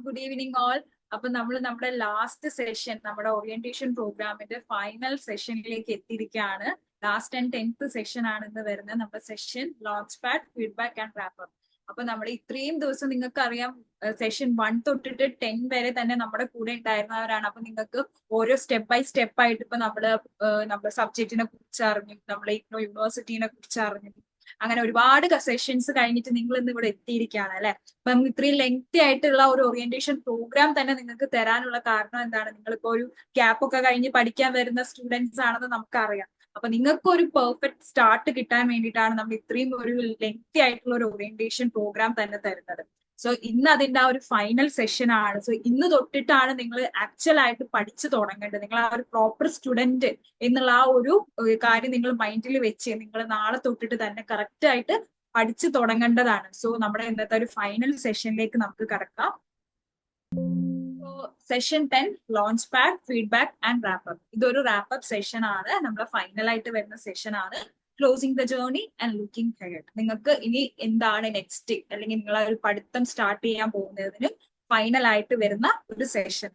Good evening all. അപ്പൊ നമ്മൾ നമ്മുടെ ലാസ്റ്റ് സെഷൻ, നമ്മുടെ ഓറിയന്റേഷൻ പ്രോഗ്രാമിന്റെ ഫൈനൽ സെഷനിലേക്ക് എത്തിയിരിക്കുകയാണ്. ലാസ്റ്റ് ആൻഡ് 10th സെഷൻ ആണ് ഇന്ന് വരുന്നത്. നമ്മുടെ session launch pad, feedback and wrapper. അപ്പൊ നമ്മൾ ഇത്രയും ദിവസം നിങ്ങൾക്ക് അറിയാം, സെഷൻ 1 തൊട്ടിട്ട് 10 വരെ തന്നെ നമ്മുടെ കൂടെ ഉണ്ടായിരുന്നവരാണ്. അപ്പൊ നിങ്ങൾക്ക് ഓരോ സ്റ്റെപ്പ് ബൈ സ്റ്റെപ്പ് ആയിട്ട് ഇപ്പൊ നമ്മുടെ സബ്ജക്റ്റിനെ കുറിച്ച് അറിഞ്ഞു, നമ്മുടെ ഇഗ്നോ യൂണിവേഴ്സിറ്റിനെ കുറിച്ച് അറിഞ്ഞു. അങ്ങനെ ഒരുപാട് സെഷൻസ് കഴിഞ്ഞിട്ട് നിങ്ങൾ ഇന്ന് ഇവിടെ എത്തിയിരിക്കുകയാണ് അല്ലെ. അപ്പൊ നമുക്ക് ഇത്രയും ലെങ്തി ആയിട്ടുള്ള ഒരു ഓറിയന്റേഷൻ പ്രോഗ്രാം തന്നെ നിങ്ങൾക്ക് തരാനുള്ള കാരണം എന്താണ്? നിങ്ങളിപ്പോ ഒരു ഗ്യാപ്പ് ഒക്കെ കഴിഞ്ഞ് പഠിക്കാൻ വരുന്ന സ്റ്റുഡൻസ് ആണെന്ന് നമുക്കറിയാം. അപ്പൊ നിങ്ങൾക്ക് ഒരു പെർഫെക്റ്റ് സ്റ്റാർട്ട് കിട്ടാൻ വേണ്ടിയിട്ടാണ് നമ്മൾ ഇത്രയും ഒരു ലെങ്തി ആയിട്ടുള്ള ഒരു ഓറിയന്റേഷൻ പ്രോഗ്രാം തന്നെ തരുന്നത്. സോ ഇന്ന് അതിന്റെ ആ ഒരു ഫൈനൽ സെഷൻ ആണ്. സോ ഇന്ന് തൊട്ടിട്ടാണ് നിങ്ങൾ ആക്ച്വൽ ആയിട്ട് പഠിച്ചു തുടങ്ങേണ്ടത്. നിങ്ങൾ ആ ഒരു പ്രോപ്പർ സ്റ്റുഡന്റ് എന്നുള്ള ആ ഒരു കാര്യം നിങ്ങൾ മൈൻഡിൽ വെച്ച് നിങ്ങൾ നാളെ തൊട്ടിട്ട് തന്നെ കറക്റ്റ് ആയിട്ട് പഠിച്ചു തുടങ്ങേണ്ടതാണ്. സോ നമ്മുടെ ഇന്നത്തെ ഒരു ഫൈനൽ സെഷനിലേക്ക് നമുക്ക് കടക്കാം. Session 10 launch pad, feedback and wrap-up. ഇതൊരു റാപ്പപ്പ് സെഷൻ ആണ്. നമ്മുടെ ഫൈനൽ ആയിട്ട് വരുന്ന സെഷൻ ആണ്. Closing the journey and looking head. നിങ്ങൾക്ക് ഇനി എന്താണ് നെക്സ്റ്റ്, അല്ലെങ്കിൽ നിങ്ങൾ ഒരു പഠിത്തം സ്റ്റാർട്ട് ചെയ്യാൻ പോകുന്നതിന് ഫൈനൽ ആയിട്ട് വരുന്ന ഒരു സെഷൻ.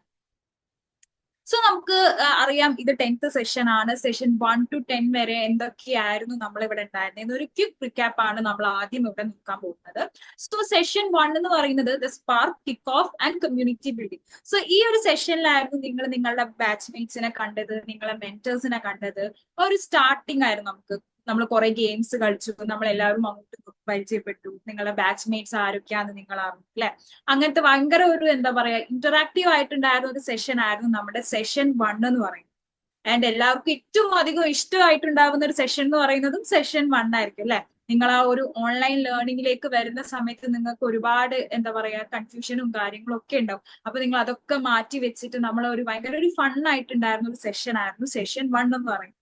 സോ നമുക്ക് അറിയാം, ഇത് 10th സെഷൻ ആണ്. സെഷൻ 1 to 10 വരെ എന്തൊക്കെയായിരുന്നു നമ്മൾ ഇവിടെ ഉണ്ടായിരുന്നത് ഒരു ക്വിക്ക് റിക്യാപ്പ് ആണ് നമ്മൾ ആദ്യം ഇവിടെ നോക്കാൻ പോകുന്നത്. സോ സെഷൻ 1 എന്ന് പറയുന്നത് the spark, kick off and community building. So ഈ ഒരു സെഷനിലായിരുന്നു നിങ്ങൾ നിങ്ങളുടെ ബാച്ച്മേറ്റ്സിനെ കണ്ടത്, നിങ്ങളെ മെന്റേഴ്സിനെ കണ്ടത്. ഒരു സ്റ്റാർട്ടിംഗ് ആയിരുന്നു. നമ്മൾ കുറെ ഗെയിംസ് കളിച്ചു, നമ്മൾ എല്ലാവരും അങ്ങോട്ട് പരിചയപ്പെട്ടു, നിങ്ങളുടെ ബാച്ച്മേറ്റ്സ് ആരൊക്കെയാന്ന് നിങ്ങൾ അറിഞ്ഞു അല്ലെ. അങ്ങനത്തെ ഭയങ്കര ഒരു എന്താ പറയാ ഇന്ററാക്റ്റീവ് ആയിട്ടുണ്ടായിരുന്ന ഒരു സെഷൻ ആയിരുന്നു നമ്മുടെ സെഷൻ 1 എന്ന് പറയുന്നത്. ആൻഡ് എല്ലാവർക്കും ഏറ്റവും അധികം ഇഷ്ടമായിട്ടുണ്ടാവുന്ന ഒരു സെഷൻ എന്ന് പറയുന്നതും സെഷൻ 1 ആയിരിക്കും അല്ലെ. നിങ്ങൾ ആ ഒരു ഓൺലൈൻ ലേണിംഗിലേക്ക് വരുന്ന സമയത്ത് നിങ്ങൾക്ക് ഒരുപാട് എന്താ പറയാ കൺഫ്യൂഷനും കാര്യങ്ങളും ഒക്കെ ഉണ്ടാവും. അപ്പൊ നിങ്ങൾ അതൊക്കെ മാറ്റി വെച്ചിട്ട് നമ്മൾ ഒരു ഭയങ്കര ഒരു ഫൺ ആയിട്ടുണ്ടായിരുന്ന ഒരു സെഷൻ ആയിരുന്നു സെഷൻ 1 എന്ന് പറയുന്നത്.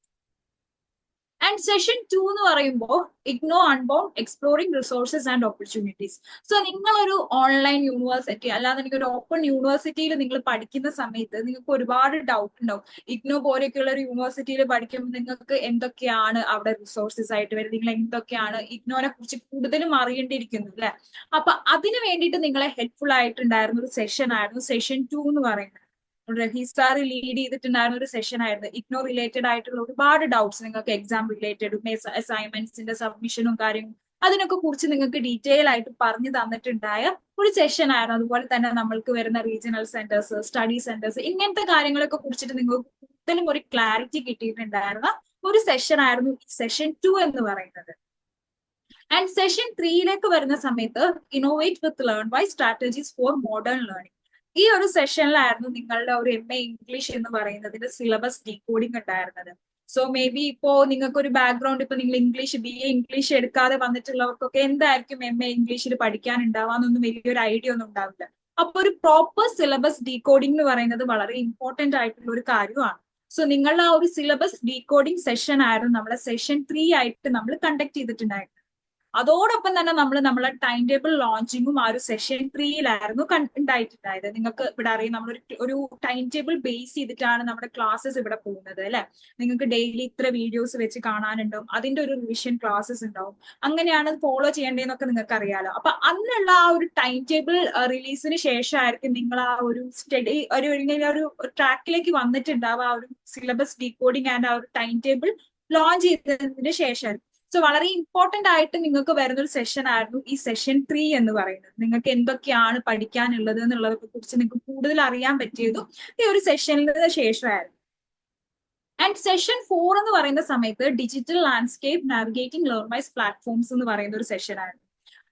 ആൻഡ് സെഷൻ 2 എന്ന് പറയുമ്പോൾ IGNOU unbound, exploring resources and opportunities. So നിങ്ങളൊരു ഓൺലൈൻ യൂണിവേഴ്സിറ്റി അല്ലാതെ ഒരു ഓപ്പൺ യൂണിവേഴ്സിറ്റിയിൽ നിങ്ങൾ പഠിക്കുന്ന സമയത്ത് നിങ്ങൾക്ക് ഒരുപാട് ഡൗട്ട് ഉണ്ടാവും. ഇഗ്നോ പോലെയൊക്കെയുള്ള ഒരു യൂണിവേഴ്സിറ്റിയിൽ പഠിക്കുമ്പോൾ നിങ്ങൾക്ക് എന്തൊക്കെയാണ് അവിടെ റിസോഴ്സസ് ആയിട്ട് വരുന്നത്, നിങ്ങൾ എന്തൊക്കെയാണ് ഇഗ്നോനെ കുറിച്ച് കൂടുതലും അറിയേണ്ടിയിരിക്കുന്നു അല്ലെ. അപ്പൊ അതിന് വേണ്ടിയിട്ട് നിങ്ങളെ ഹെൽപ്ഫുൾ ആയിട്ടുണ്ടായിരുന്ന ഒരു സെഷൻ ആയിരുന്നു സെഷൻ 2 എന്ന് പറയുന്നത്. റഹീസ് സാർ ലീഡ് ചെയ്തിട്ടുണ്ടായിരുന്ന ഒരു സെഷൻ ആയിരുന്നു. ഇഗ്നോ റിലേറ്റഡ് ആയിട്ടുള്ള ഒരുപാട് ഡൗട്ട്സ്, നിങ്ങൾക്ക് എക്സാം റിലേറ്റഡും അസൈൻമെന്റ്സിന്റെ സബ്മിഷനും കാര്യങ്ങളും അതിനൊക്കെ കുറിച്ച് നിങ്ങൾക്ക് ഡീറ്റെയിൽ ആയിട്ട് പറഞ്ഞു തന്നിട്ടുണ്ടായ ഒരു സെഷൻ ആയിരുന്നു. അതുപോലെ തന്നെ നമ്മൾക്ക് വരുന്ന റീജിയണൽ സെന്റേഴ്സ്, സ്റ്റഡി സെന്റേഴ്സ്, ഇങ്ങനത്തെ കാര്യങ്ങളൊക്കെ കുറിച്ചിട്ട് നിങ്ങൾക്ക് കൂടുതലും ഒരു ക്ലാരിറ്റി കിട്ടിയിട്ടുണ്ടായിരുന്ന ഒരു സെഷൻ ആയിരുന്നു സെഷൻ 2 എന്ന് പറയുന്നത്. ആൻഡ് സെഷൻ 3യിലേക്ക് വരുന്ന സമയത്ത് innovate with learn by strategies for modern learning. ഈ ഒരു സെഷനിലായിരുന്നു നിങ്ങളുടെ ഒരു MA ഇംഗ്ലീഷ് എന്ന് പറയുന്നതിന്റെ സിലബസ് ഡീകോഡിംഗ് ഉണ്ടായിരുന്നത്. സോ മേ ബി ഇപ്പോ നിങ്ങൾക്ക് ഒരു ബാക്ക്ഗ്രൗണ്ട്, ഇപ്പൊ നിങ്ങൾ ഇംഗ്ലീഷ് BA ഇംഗ്ലീഷ് എടുക്കാതെ വന്നിട്ടുള്ളവർക്കൊക്കെ എന്തായിരിക്കും MA ഇംഗ്ലീഷിൽ പഠിക്കാൻ ഉണ്ടാവാന്നൊന്നും വലിയൊരു ഐഡിയ ഒന്നും ഉണ്ടാവില്ല. അപ്പൊ ഒരു പ്രോപ്പർ സിലബസ് ഡീകോഡിംഗ് എന്ന് പറയുന്നത് വളരെ ഇമ്പോർട്ടന്റ് ആയിട്ടുള്ള ഒരു കാര്യമാണ്. സോ നിങ്ങളുടെ ആ ഒരു സിലബസ് ഡീകോഡിംഗ് സെഷൻ ആയിരുന്നു നമ്മുടെ സെഷൻ 3 ആയിട്ട് നമ്മൾ കണ്ടക്ട് ചെയ്തിട്ടുണ്ടായിരുന്നത്. അതോടൊപ്പം തന്നെ നമ്മളെ ടൈം ടേബിൾ ലോഞ്ചിങ്ങും ആ ഒരു സെഷൻ 3യിലായിരുന്നു ഉണ്ടായിട്ടുണ്ടായത്. നിങ്ങൾക്ക് ഇവിടെ അറിയാം, ഒരു ടൈം ടേബിൾ ബേസ് ചെയ്തിട്ടാണ് നമ്മുടെ ക്ലാസ്സസ് ഇവിടെ പോകുന്നത് അല്ലെ. നിങ്ങൾക്ക് ഡെയിലി ഇത്ര വീഡിയോസ് വെച്ച് കാണാനുണ്ടാവും, അതിന്റെ ഒരു റിവിഷൻ ക്ലാസ്സസ് ഉണ്ടാവും. അങ്ങനെയാണ് ഫോളോ ചെയ്യേണ്ടതെന്നൊക്കെ നിങ്ങൾക്ക് അറിയാലോ. അപ്പൊ അന്നുള്ള ആ ഒരു ടൈം ടേബിൾ റിലീസിന് ശേഷമായിരിക്കും നിങ്ങൾ ആ ഒരു സ്റ്റഡി ഒരു ട്രാക്കിലേക്ക് വന്നിട്ടുണ്ടാവുക, ആ ഒരു സിലബസ് ഡീകോഡിംഗ് ആൻഡ് ആ ഒരു ടൈം ടേബിൾ ലോഞ്ച് ചെയ്തതിന് ശേഷം. സോ വളരെ ഇമ്പോർട്ടന്റ് ആയിട്ട് നിങ്ങൾക്ക് വരുന്ന ഒരു സെഷൻ ആയിരുന്നു ഈ സെഷൻ 3 എന്ന് പറയുന്നത്. നിങ്ങൾക്ക് എന്തൊക്കെയാണ് പഠിക്കാനുള്ളത് എന്നുള്ളതിനെ കുറിച്ച് നിങ്ങൾക്ക് കൂടുതൽ അറിയാൻ പറ്റിയതും ഈ ഒരു സെഷനിന് ശേഷമായിരുന്നു. ആൻഡ് സെഷൻ 4 എന്ന് പറയുന്ന സമയത്ത് digital landscape navigating LearnWise platforms എന്ന് പറയുന്ന ഒരു സെഷൻ ആയിരുന്നു.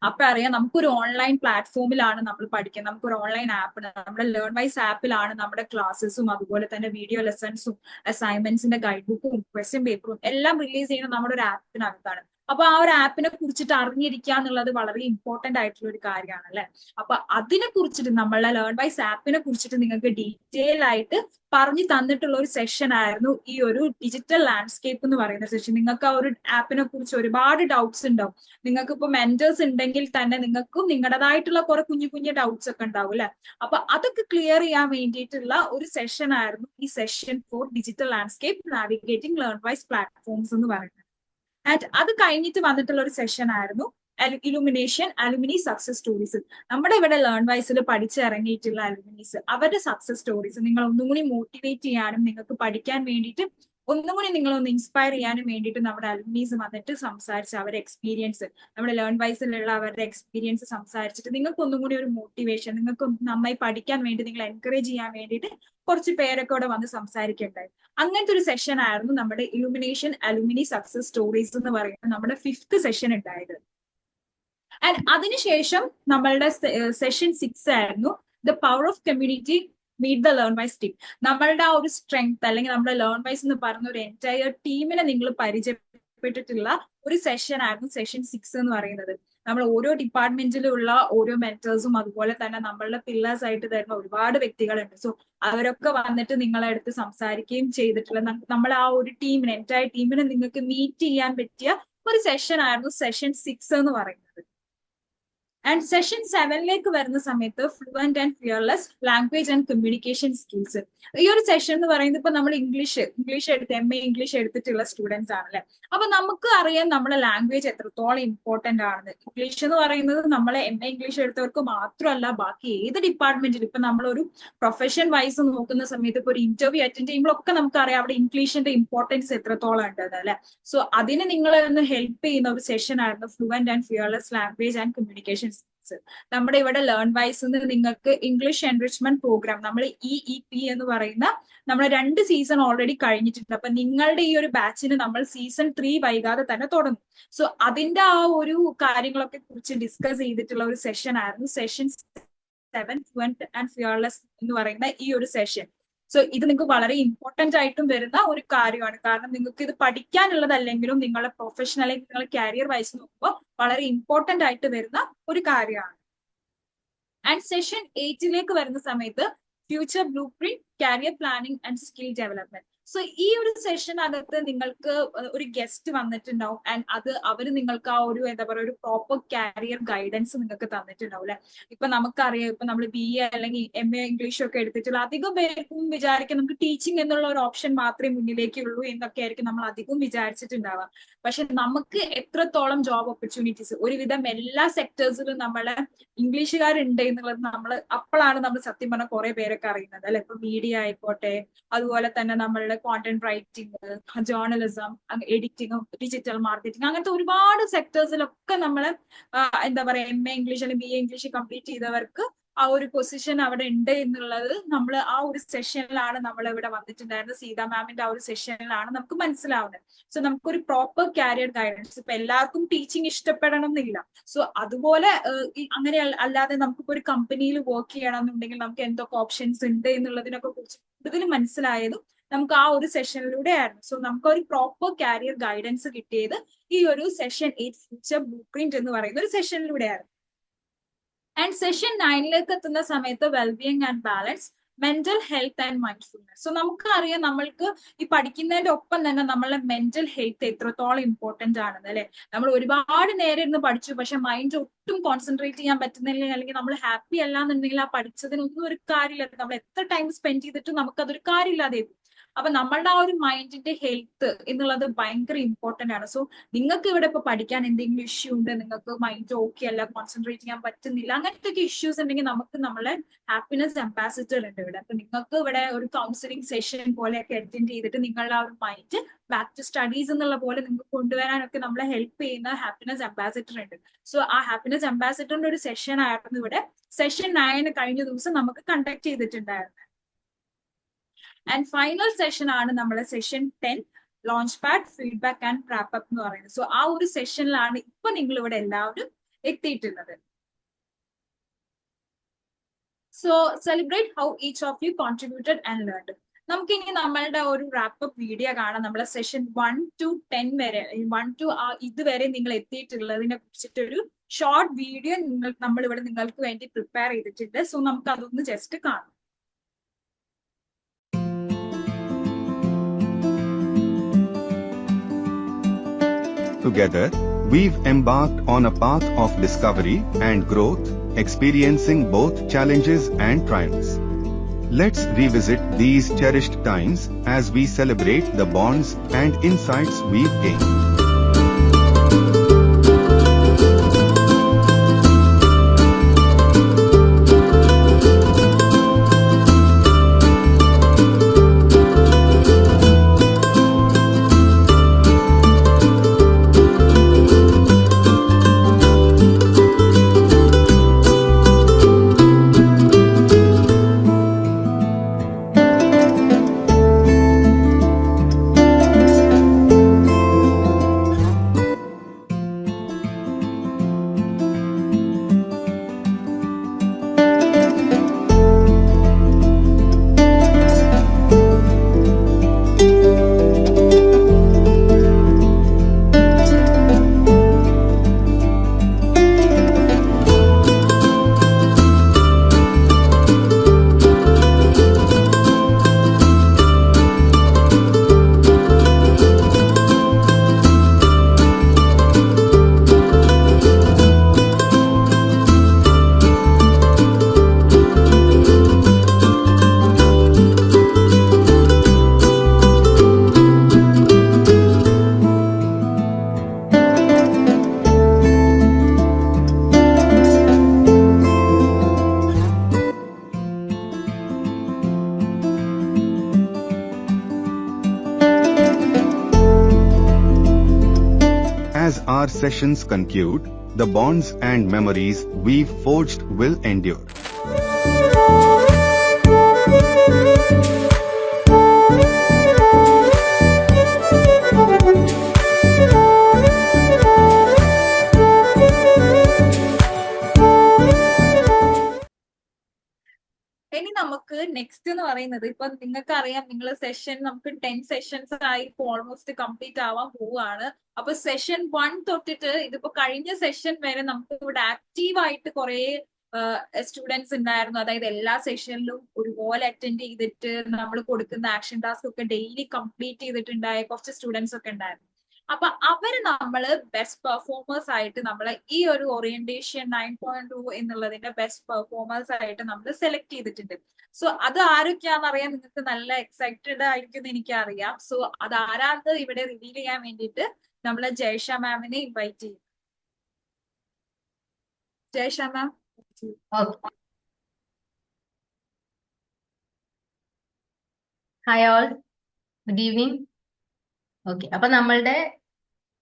അപ്പൊ അറിയാം, നമുക്കൊരു ഓൺലൈൻ പ്ലാറ്റ്ഫോമിലാണ് നമ്മൾ പഠിക്കുന്നത്. നമുക്കൊരു ഓൺലൈൻ ആപ്പ്, നമ്മുടെ ലേൺ വൈസ് ആപ്പിലാണ് നമ്മുടെ ക്ലാസ്സസും അതുപോലെ തന്നെ വീഡിയോ ലെസൺസും അസൈൻമെന്റ്സിന്റെ ഗൈഡ് ബുക്കും ക്വസ്റ്റ്യൻ പേപ്പറും എല്ലാം റിലീസ് ചെയ്യുന്നത് നമ്മുടെ ഒരു ആപ്പിനകത്താണ്. അപ്പൊ ആ ഒരു ആപ്പിനെ കുറിച്ചിട്ട് അറിഞ്ഞിരിക്കുക എന്നുള്ളത് വളരെ ഇമ്പോർട്ടന്റ് ആയിട്ടുള്ള ഒരു കാര്യമാണ് അല്ലെ. അപ്പൊ അതിനെ കുറിച്ചിട്ട് നമ്മളെ ലേൺ വൈസ് ആപ്പിനെ കുറിച്ചിട്ട് നിങ്ങൾക്ക് ഡീറ്റെയിൽ ആയിട്ട് പറഞ്ഞു തന്നിട്ടുള്ള ഒരു സെഷൻ ആയിരുന്നു ഈ ഒരു ഡിജിറ്റൽ ലാൻഡ്സ്കേപ്പ് എന്ന് പറയുന്ന സെഷൻ. നിങ്ങൾക്ക് ആ ഒരു ആപ്പിനെ കുറിച്ച് ഒരുപാട് ഡൗട്ട്സ് ഉണ്ടാവും. നിങ്ങൾക്ക് ഇപ്പൊ മെന്റേഴ്സ് ഉണ്ടെങ്കിൽ തന്നെ നിങ്ങൾക്കും നിങ്ങളുടേതായിട്ടുള്ള കുറെ കുഞ്ഞു കുഞ്ഞു ഡൗട്ട്സ് ഒക്കെ ഉണ്ടാവും അല്ലെ. അപ്പൊ അതൊക്കെ ക്ലിയർ ചെയ്യാൻ വേണ്ടിയിട്ടുള്ള ഒരു സെഷൻ ആയിരുന്നു ഈ session 4 digital landscape navigating LearnWise platforms എന്ന് പറയുന്നത്. ആൻഡ് അത് കഴിഞ്ഞിട്ട് വന്നിട്ടുള്ള ഒരു സെഷൻ ആയിരുന്നു ഇലുമിനേഷൻ അലുമിനി സക്സസ് സ്റ്റോറീസ്. നമ്മുടെ ഇവിടെ ലേൺ വൈസിൽ പഠിച്ചിറങ്ങിയിട്ടുള്ള അലുമിനീസ് അവരുടെ സക്സസ് സ്റ്റോറീസ് നിങ്ങൾ ഒന്നും കൂടി മോട്ടിവേറ്റ് ചെയ്യാനും നിങ്ങൾക്ക് പഠിക്കാൻ വേണ്ടിയിട്ട് ഒന്നും കൂടി നിങ്ങളൊന്ന് ഇൻസ്പയർ ചെയ്യാനും വേണ്ടിയിട്ട് നമ്മുടെ അലുമിനീസ് വന്നിട്ട് സംസാരിച്ച് അവരുടെ എക്സ്പീരിയൻസ്, നമ്മുടെ ലേൺ വൈസിലുള്ള അവരുടെ എക്സ്പീരിയൻസ് സംസാരിച്ചിട്ട് നിങ്ങൾക്ക് ഒന്നും കൂടി ഒരു മോട്ടിവേഷൻ, നിങ്ങൾക്ക് നന്നായി പഠിക്കാൻ വേണ്ടി നിങ്ങൾ എൻകറേജ് ചെയ്യാൻ വേണ്ടിയിട്ട് കുറച്ച് പേരൊക്കെ ഇവിടെ വന്ന് സംസാരിക്കണ്ടായി. അങ്ങനത്തെ ഒരു സെഷൻ ആയിരുന്നു നമ്മുടെ ഇലുമിനേഷൻ അലുമിനി സക്സസ് സ്റ്റോറീസ് എന്ന് പറയുന്നത് നമ്മുടെ 5th സെഷൻ ഉണ്ടായത്. ആൻഡ് അതിനുശേഷം നമ്മളുടെ സെഷൻ 6 ആയിരുന്നു the power of community meet the LearnWise team. നമ്മളുടെ ആ ഒരു സ്ട്രെങ്ത് അല്ലെങ്കിൽ നമ്മുടെ ലേൺ വൈസ് എന്ന് പറഞ്ഞ ഒരു എൻറ്റയർ ടീമിനെ നിങ്ങൾ പരിചയപ്പെട്ടിട്ടുള്ള ഒരു സെഷൻ ആയിരുന്നു സെഷൻ 6 എന്ന് പറയുന്നത്. നമ്മൾ ഓരോ ഡിപ്പാർട്ട്മെന്റിലുള്ള ഓരോ മെന്റേഴ്സും അതുപോലെ തന്നെ നമ്മളുടെ പില്ലേഴ്സ് ആയിട്ട് തരുന്ന ഒരുപാട് വ്യക്തികളുണ്ട്. സോ അവരൊക്കെ വന്നിട്ട് നിങ്ങളെ അടുത്ത് സംസാരിക്കുകയും ചെയ്തിട്ടുള്ള നമ്മളെ ആ ഒരു ടീമിനെ എൻറ്റയർ ടീമിനെ നിങ്ങൾക്ക് മീറ്റ് ചെയ്യാൻ പറ്റിയ ഒരു സെഷൻ ആയിരുന്നു സെഷൻ 6 എന്ന് പറയുന്നത്. ആൻഡ് സെഷൻ 7ലേക്ക് വരുന്ന സമയത്ത് fluent and fearless language and communication skills. ഈ ഒരു സെഷൻ എന്ന് പറയുന്നത് ഇപ്പൊ നമ്മൾ ഇംഗ്ലീഷ് എടുത്ത് MA ഇംഗ്ലീഷ് എടുത്തിട്ടുള്ള സ്റ്റുഡൻസ് ആണല്ലേ. അപ്പൊ നമുക്ക് അറിയാം നമ്മുടെ ലാംഗ്വേജ് എത്രത്തോളം ഇമ്പോർട്ടന്റ് ആണെന്ന്. ഇംഗ്ലീഷ് എന്ന് പറയുന്നത് നമ്മളെ MA ഇംഗ്ലീഷ് എടുത്തവർക്ക് മാത്രമല്ല, ബാക്കി ഏത് ഡിപ്പാർട്ട്മെന്റിലും ഇപ്പൊ നമ്മളൊരു പ്രൊഫഷൻ വൈസ് നോക്കുന്ന സമയത്ത് ഇപ്പൊ ഒരു ഇന്റർവ്യൂ അറ്റൻഡ് ചെയ്യുമ്പോഴൊക്കെ നമുക്കറിയാം അവിടെ ഇംഗ്ലീഷിന്റെ ഇമ്പോർട്ടൻസ് എത്രത്തോളം ഉണ്ടെന്ന് അല്ലെ. സോ അതിന് നിങ്ങളെ ഒന്ന് ഹെൽപ്പ് ചെയ്യുന്ന ഒരു സെഷൻ ആയിരുന്നു fluent and fearless language and communication. നമ്മുടെ ഇവിടെ ലേൺ വൈസ് നിങ്ങൾക്ക് ഇംഗ്ലീഷ് എൻറിച്ച്മെന്റ് പ്രോഗ്രാം നമ്മൾ EEP എന്ന് പറയുന്ന നമ്മുടെ 2 സീസൺ ഓൾറെഡി കഴിഞ്ഞിട്ടുണ്ട്. അപ്പൊ നിങ്ങളുടെ ഈ ഒരു ബാച്ചിന് നമ്മൾ സീസൺ 3 വൈകാതെ തന്നെ തുടങ്ങും. സോ അതിന്റെ ആ ഒരു കാര്യങ്ങളൊക്കെ കുറിച്ച് ഡിസ്കസ് ചെയ്തിട്ടുള്ള ഒരു സെഷൻ ആയിരുന്നു സെഷൻ 7 ഫ്ലുവന്റ് ആൻഡ് ഫിയർലെസ് എന്ന് പറയുന്ന ഈ ഒരു സെഷൻ. സോ ഇത് നിങ്ങൾക്ക് വളരെ ഇമ്പോർട്ടന്റ് ആയിട്ടും വരുന്ന ഒരു കാര്യമാണ്. കാരണം നിങ്ങൾക്ക് ഇത് പഠിക്കാനുള്ളതല്ലെങ്കിലും നിങ്ങളുടെ പ്രൊഫഷണൽ നിങ്ങളുടെ കരിയർ വൈസ് നോക്കുമ്പോൾ വളരെ ഇമ്പോർട്ടന്റ് ആയിട്ട് വരുന്ന ഒരു കാര്യമാണ്. ആൻഡ് സെഷൻ 8ലേക്ക് വരുന്ന സമയത്ത് future blue print, career planning and skill development. So ഈ ഒരു സെഷനകത്ത് നിങ്ങൾക്ക് ഒരു ഗസ്റ്റ് വന്നിട്ടുണ്ടാവും. ആൻഡ് അവര് നിങ്ങൾക്ക് ആ ഒരു എന്താ പറയുക ഒരു പ്രോപ്പർ കരിയർ ഗൈഡൻസ് നിങ്ങൾക്ക് തന്നിട്ടുണ്ടാവും അല്ലെ. ഇപ്പൊ നമുക്കറിയാം ഇപ്പൊ നമ്മൾ BA അല്ലെങ്കിൽ MA ഇംഗ്ലീഷ് ഒക്കെ എടുത്തിട്ടുള്ള അധികം പേർക്കും വിചാരിക്കാം നമുക്ക് ടീച്ചിങ് എന്നുള്ള ഒരു ഓപ്ഷൻ മാത്രമേ മുന്നിലേക്കുള്ളൂ എന്നൊക്കെ ആയിരിക്കും നമ്മൾ അധികം വിചാരിച്ചിട്ടുണ്ടാവുക. പക്ഷെ നമുക്ക് എത്രത്തോളം ജോബ് ഓപ്പർച്യൂണിറ്റീസ് ഒരുവിധം എല്ലാ സെക്ടേഴ്സിലും നമ്മളെ ഇംഗ്ലീഷുകാരുണ്ട് എന്നുള്ളത് അപ്പോഴാണ് നമ്മൾ സത്യം പറഞ്ഞ കുറെ പേരൊക്കെ അറിയുന്നത് അല്ലെ. ഇപ്പൊ മീഡിയ ആയിക്കോട്ടെ, അതുപോലെ തന്നെ നമ്മളുടെ content writing, journalism, editing, digital marketing, അങ്ങനത്തെ ഒരുപാട് സെക്ടേഴ്സിലൊക്കെ നമ്മള് എന്താ പറയാ MA ഇംഗ്ലീഷ് അല്ലെങ്കിൽ BA ഇംഗ്ലീഷ് കംപ്ലീറ്റ് ചെയ്തവർക്ക് ആ ഒരു പൊസിഷൻ അവിടെ ഉണ്ട് എന്നുള്ളത് നമ്മൾ ആ ഒരു സെഷനിലാണ് നമ്മൾ ഇവിടെ വന്നിട്ടുണ്ടായിരുന്നത്. സീത മാമിന്റെ ആ ഒരു സെഷനിലാണ് നമുക്ക് മനസ്സിലാവുന്നത്. സോ നമുക്കൊരു പ്രോപ്പർ കരിയർ ഗൈഡൻസ്, ഇപ്പൊ എല്ലാവർക്കും ടീച്ചിങ് ഇഷ്ടപ്പെടണം എന്നില്ല. സോ അതുപോലെ അങ്ങനെ അല്ലാതെ നമുക്കിപ്പോ ഒരു കമ്പനിയിൽ വർക്ക് ചെയ്യണം എന്നുണ്ടെങ്കിൽ നമുക്ക് എന്തൊക്കെ ഓപ്ഷൻസ് ഉണ്ട് എന്നുള്ളതിനൊക്കെ കുറിച്ച് കൂടുതൽ മനസ്സിലായതും നമുക്ക് ആ ഒരു സെഷനിലൂടെ ആയിരുന്നു. സോ നമുക്ക് ഒരു പ്രോപ്പർ കരിയർ ഗൈഡൻസ് കിട്ടിയത് ഈ ഒരു സെഷൻ 8 ഫ്യൂച്ചർ ബ്ലൂ പ്രിന്റ് എന്ന് പറയുന്ന ഒരു സെഷനിലൂടെ ആയിരുന്നു. ആൻഡ് സെഷൻ 9ലേക്ക് എത്തുന്ന സമയത്ത് wellbeing and balance, mental health and mindfulness. So നമുക്ക് അറിയാം നമ്മൾക്ക് ഈ പഠിക്കുന്നതിന്റെ ഒപ്പം തന്നെ നമ്മളെ മെന്റൽ ഹെൽത്ത് എത്രത്തോളം ഇമ്പോർട്ടന്റ് ആണെന്ന് അല്ലെ. നമ്മൾ ഒരുപാട് നേരം ഇരുന്ന് പഠിച്ചു, പക്ഷെ മൈൻഡ് ഒട്ടും കോൺസെൻട്രേറ്റ് ചെയ്യാൻ പറ്റുന്നില്ല, അല്ലെങ്കിൽ നമ്മൾ ഹാപ്പി അല്ല എന്നുണ്ടെങ്കിൽ ആ പഠിച്ചതിനൊന്നും ഒരു കാര്യമില്ല. നമ്മൾ എത്ര ടൈം സ്പെൻഡ് ചെയ്തിട്ടും നമുക്കതൊരു കാര്യമില്ലാതെ. അപ്പൊ നമ്മളുടെ ആ ഒരു മൈൻഡിന്റെ ഹെൽത്ത് എന്നുള്ളത് ഭയങ്കര ഇമ്പോർട്ടന്റ് ആണ്. സോ നിങ്ങൾക്ക് ഇവിടെ ഇപ്പൊ പഠിക്കാൻ എന്തെങ്കിലും ഇഷ്യൂ ഉണ്ട്, നിങ്ങൾക്ക് മൈൻഡ് ഓക്കെ അല്ല, കോൺസെൻട്രേറ്റ് ചെയ്യാൻ പറ്റുന്നില്ല, അങ്ങനത്തെ ഒക്കെ ഇഷ്യൂസ് ഉണ്ടെങ്കിൽ നമുക്ക് നമ്മളെ ഹാപ്പിനെസ് അംബാസിഡർ ഉണ്ട് ഇവിടെ. അപ്പൊ നിങ്ങൾക്ക് ഇവിടെ ഒരു കൗൺസിലിംഗ് സെഷൻ പോലെയൊക്കെ അറ്റൻഡ് ചെയ്തിട്ട് നിങ്ങളുടെ ആ ഒരു മൈൻഡ് ബാക്ക് ടു സ്റ്റഡീസ് എന്നുള്ള പോലെ നിങ്ങൾക്ക് കൊണ്ടുവരാനൊക്കെ നമ്മളെ ഹെൽപ്പ് ചെയ്യുന്ന ഹാപ്പിനെസ് അംബാസിഡർ ഉണ്ട്. സോ ആ ഹാപ്പിനെസ് അംബാസിഡറിന്റെ ഒരു സെഷൻ ആയിരുന്നു ഇവിടെ സെഷൻ 9 കഴിഞ്ഞ ദിവസം നമുക്ക് കണ്ടക്ട് ചെയ്തിട്ടുണ്ടായിരുന്നു. ആൻഡ് ഫൈനൽ സെഷൻ ആണ് നമ്മുടെ session 10 launch pad, feedback and wrap up എന്ന് പറയുന്നത്. സോ ആ ഒരു സെഷനിലാണ് ഇപ്പൊ നിങ്ങൾ ഇവിടെ എല്ലാവരും എത്തിയിട്ടുള്ളത്. So celebrate how each of you contributed and learned. നമുക്കിനി നമ്മളുടെ ഒരു റാപ്പ് അപ്പ് വീഡിയോ കാണാം. നമ്മളെ സെഷൻ 1 to 10 വരെ, 1 to ഇതുവരെ നിങ്ങൾ എത്തിയിട്ടുള്ളതിനെ കുറിച്ചിട്ടൊരു ഷോർട്ട് വീഡിയോ നമ്മൾ ഇവിടെ നിങ്ങൾക്ക് വേണ്ടി പ്രിപ്പയർ ചെയ്തിട്ടുണ്ട്. സോ നമുക്ക് അതൊന്ന് ജസ്റ്റ് കാണാം. Together, we've embarked on a path of discovery and growth, experiencing both challenges and triumphs. Let's revisit these cherished times as we celebrate the bonds and insights we've gained. our sessions conclude, the bonds and memories we've forged will endure. ഇനി നമുക്ക് next എന്ന് പറയുന്നത് ഇപ്പൊ നിങ്ങൾക്ക് അറിയാം, നിങ്ങൾ session നമുക്ക് 10 sessions ആയി ഇപ്പൊ ഓൾമോസ്റ്റ് കംപ്ലീറ്റ് ആവാൻ പോവാണ്. അപ്പൊ സെഷൻ 1 തൊട്ടിട്ട് ഇതിപ്പോ കഴിഞ്ഞ സെഷൻ വരെ നമുക്ക് ഇവിടെ ആക്റ്റീവ് ആയിട്ട് കുറെ സ്റ്റുഡൻസ് ഉണ്ടായിരുന്നു. അതായത് എല്ലാ സെഷനിലും ഒരുപോലെ അറ്റൻഡ് ചെയ്തിട്ട് നമ്മൾ കൊടുക്കുന്ന ആക്ഷൻ ടാസ്ക് ഒക്കെ ഡെയിലി കംപ്ലീറ്റ് ചെയ്തിട്ടുണ്ടായ കുറച്ച് സ്റ്റുഡൻസ് ഒക്കെ ഉണ്ടായിരുന്നു. അപ്പൊ അവര് നമ്മള് ബെസ്റ്റ് പെർഫോമേഴ്സ് ആയിട്ട് നമ്മളെ ഈ ഒരു ഓറിയന്റേഷൻ 9.2 എന്നുള്ളതിന്റെ ബെസ്റ്റ് പെർഫോമേഴ്സ് ആയിട്ട് നമ്മൾ സെലക്ട് ചെയ്തിട്ടുണ്ട്. സോ അത് ആരൊക്കെയാണെന്ന് അറിയാൻ നിങ്ങൾക്ക് നല്ല എക്സൈറ്റഡ് ആയിരിക്കും എന്ന് എനിക്കറിയാം. സോ അത് ആരാന്ന് ഇവിടെ റിവീൽ ചെയ്യാൻ വേണ്ടിയിട്ട് നമ്മളെ ജയഷ മാമിനെ ഇൻവൈറ്റ് ചെയ്യും. Jayasha ma'am. Hi all, good evening. Okay, അപ്പൊ നമ്മളുടെ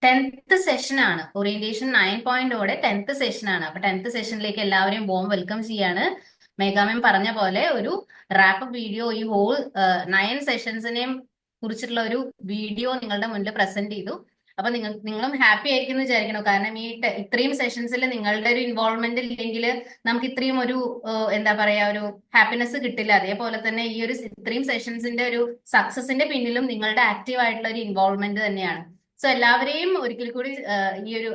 10th സെഷൻ ആണ്, ഓറിയന്റേഷൻ 9.0 10th സെഷൻ ആണ്. അപ്പൊ 10th സെഷനിലേക്ക് എല്ലാവരെയും ബോം വെൽക്കം ചെയ്യാണ്. മേഘാമേം പറഞ്ഞ പോലെ ഒരു റാപ്പ് വീഡിയോ ഈ ഹോൾ 9 സെഷൻസിനെയും കുറിച്ചിട്ടുള്ള ഒരു വീഡിയോ നിങ്ങളുടെ മുന്നിൽ പ്രസന്റ് ചെയ്തു. അപ്പൊ നിങ്ങളും ഹാപ്പി ആയിരിക്കും എന്ന് വിചാരിക്കണം. കാരണം ഇത്രയും സെഷൻസിൽ നിങ്ങളുടെ ഒരു ഇൻവോൾവ്മെന്റ് ഇല്ലെങ്കിൽ നമുക്ക് ഇത്രയും ഒരു എന്താ പറയാ ഒരു ഹാപ്പിനെസ് കിട്ടില്ല. അതേപോലെ തന്നെ ഈ ഒരു ഇത്രയും സെഷൻസിന്റെ ഒരു സക്സസിന്റെ പിന്നിലും നിങ്ങളുടെ ആക്റ്റീവ് ആയിട്ടുള്ള ഒരു ഇൻവോൾവ്മെന്റ് തന്നെയാണ്. സോ എല്ലാവരെയും ഒരിക്കൽ കൂടി ഈ ഒരു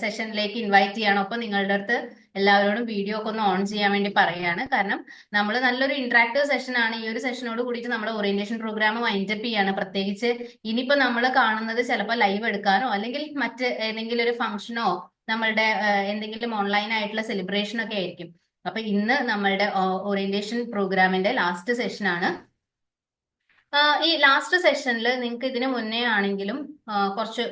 സെഷനിലേക്ക് ഇൻവൈറ്റ് ചെയ്യണം. ഒപ്പം നിങ്ങളുടെ അടുത്ത് എല്ലാവരോടും വീഡിയോ ഒക്കെ ഒന്ന് ഓൺ ചെയ്യാൻ വേണ്ടി പറയുകയാണ്. കാരണം നമ്മൾ നല്ലൊരു ഇന്ററാക്റ്റീവ് സെഷൻ ആണ്. ഈ ഒരു സെഷനോട് കൂടിയിട്ട് നമ്മുടെ ഓറിയന്റേഷൻ പ്രോഗ്രാം വൈൻഡപ്പ് ചെയ്യാണ്. പ്രത്യേകിച്ച് ഇനിയിപ്പോ നമ്മൾ കാണുന്നത് ചിലപ്പോൾ ലൈവ് എടുക്കാനോ അല്ലെങ്കിൽ മറ്റ് ഏതെങ്കിലും ഒരു ഫംഗ്ഷനോ നമ്മളുടെ എന്തെങ്കിലും ഓൺലൈൻ ആയിട്ടുള്ള സെലിബ്രേഷൻ ഒക്കെ ആയിരിക്കും. അപ്പൊ ഇന്ന് നമ്മളുടെ ഓറിയന്റേഷൻ പ്രോഗ്രാമിന്റെ ലാസ്റ്റ് സെഷൻ ആണ്. ഈ ലാസ്റ്റ് സെഷനിൽ നിങ്ങൾക്ക് ഇതിനു മുന്നേ ആണെങ്കിലും കുറച്ച്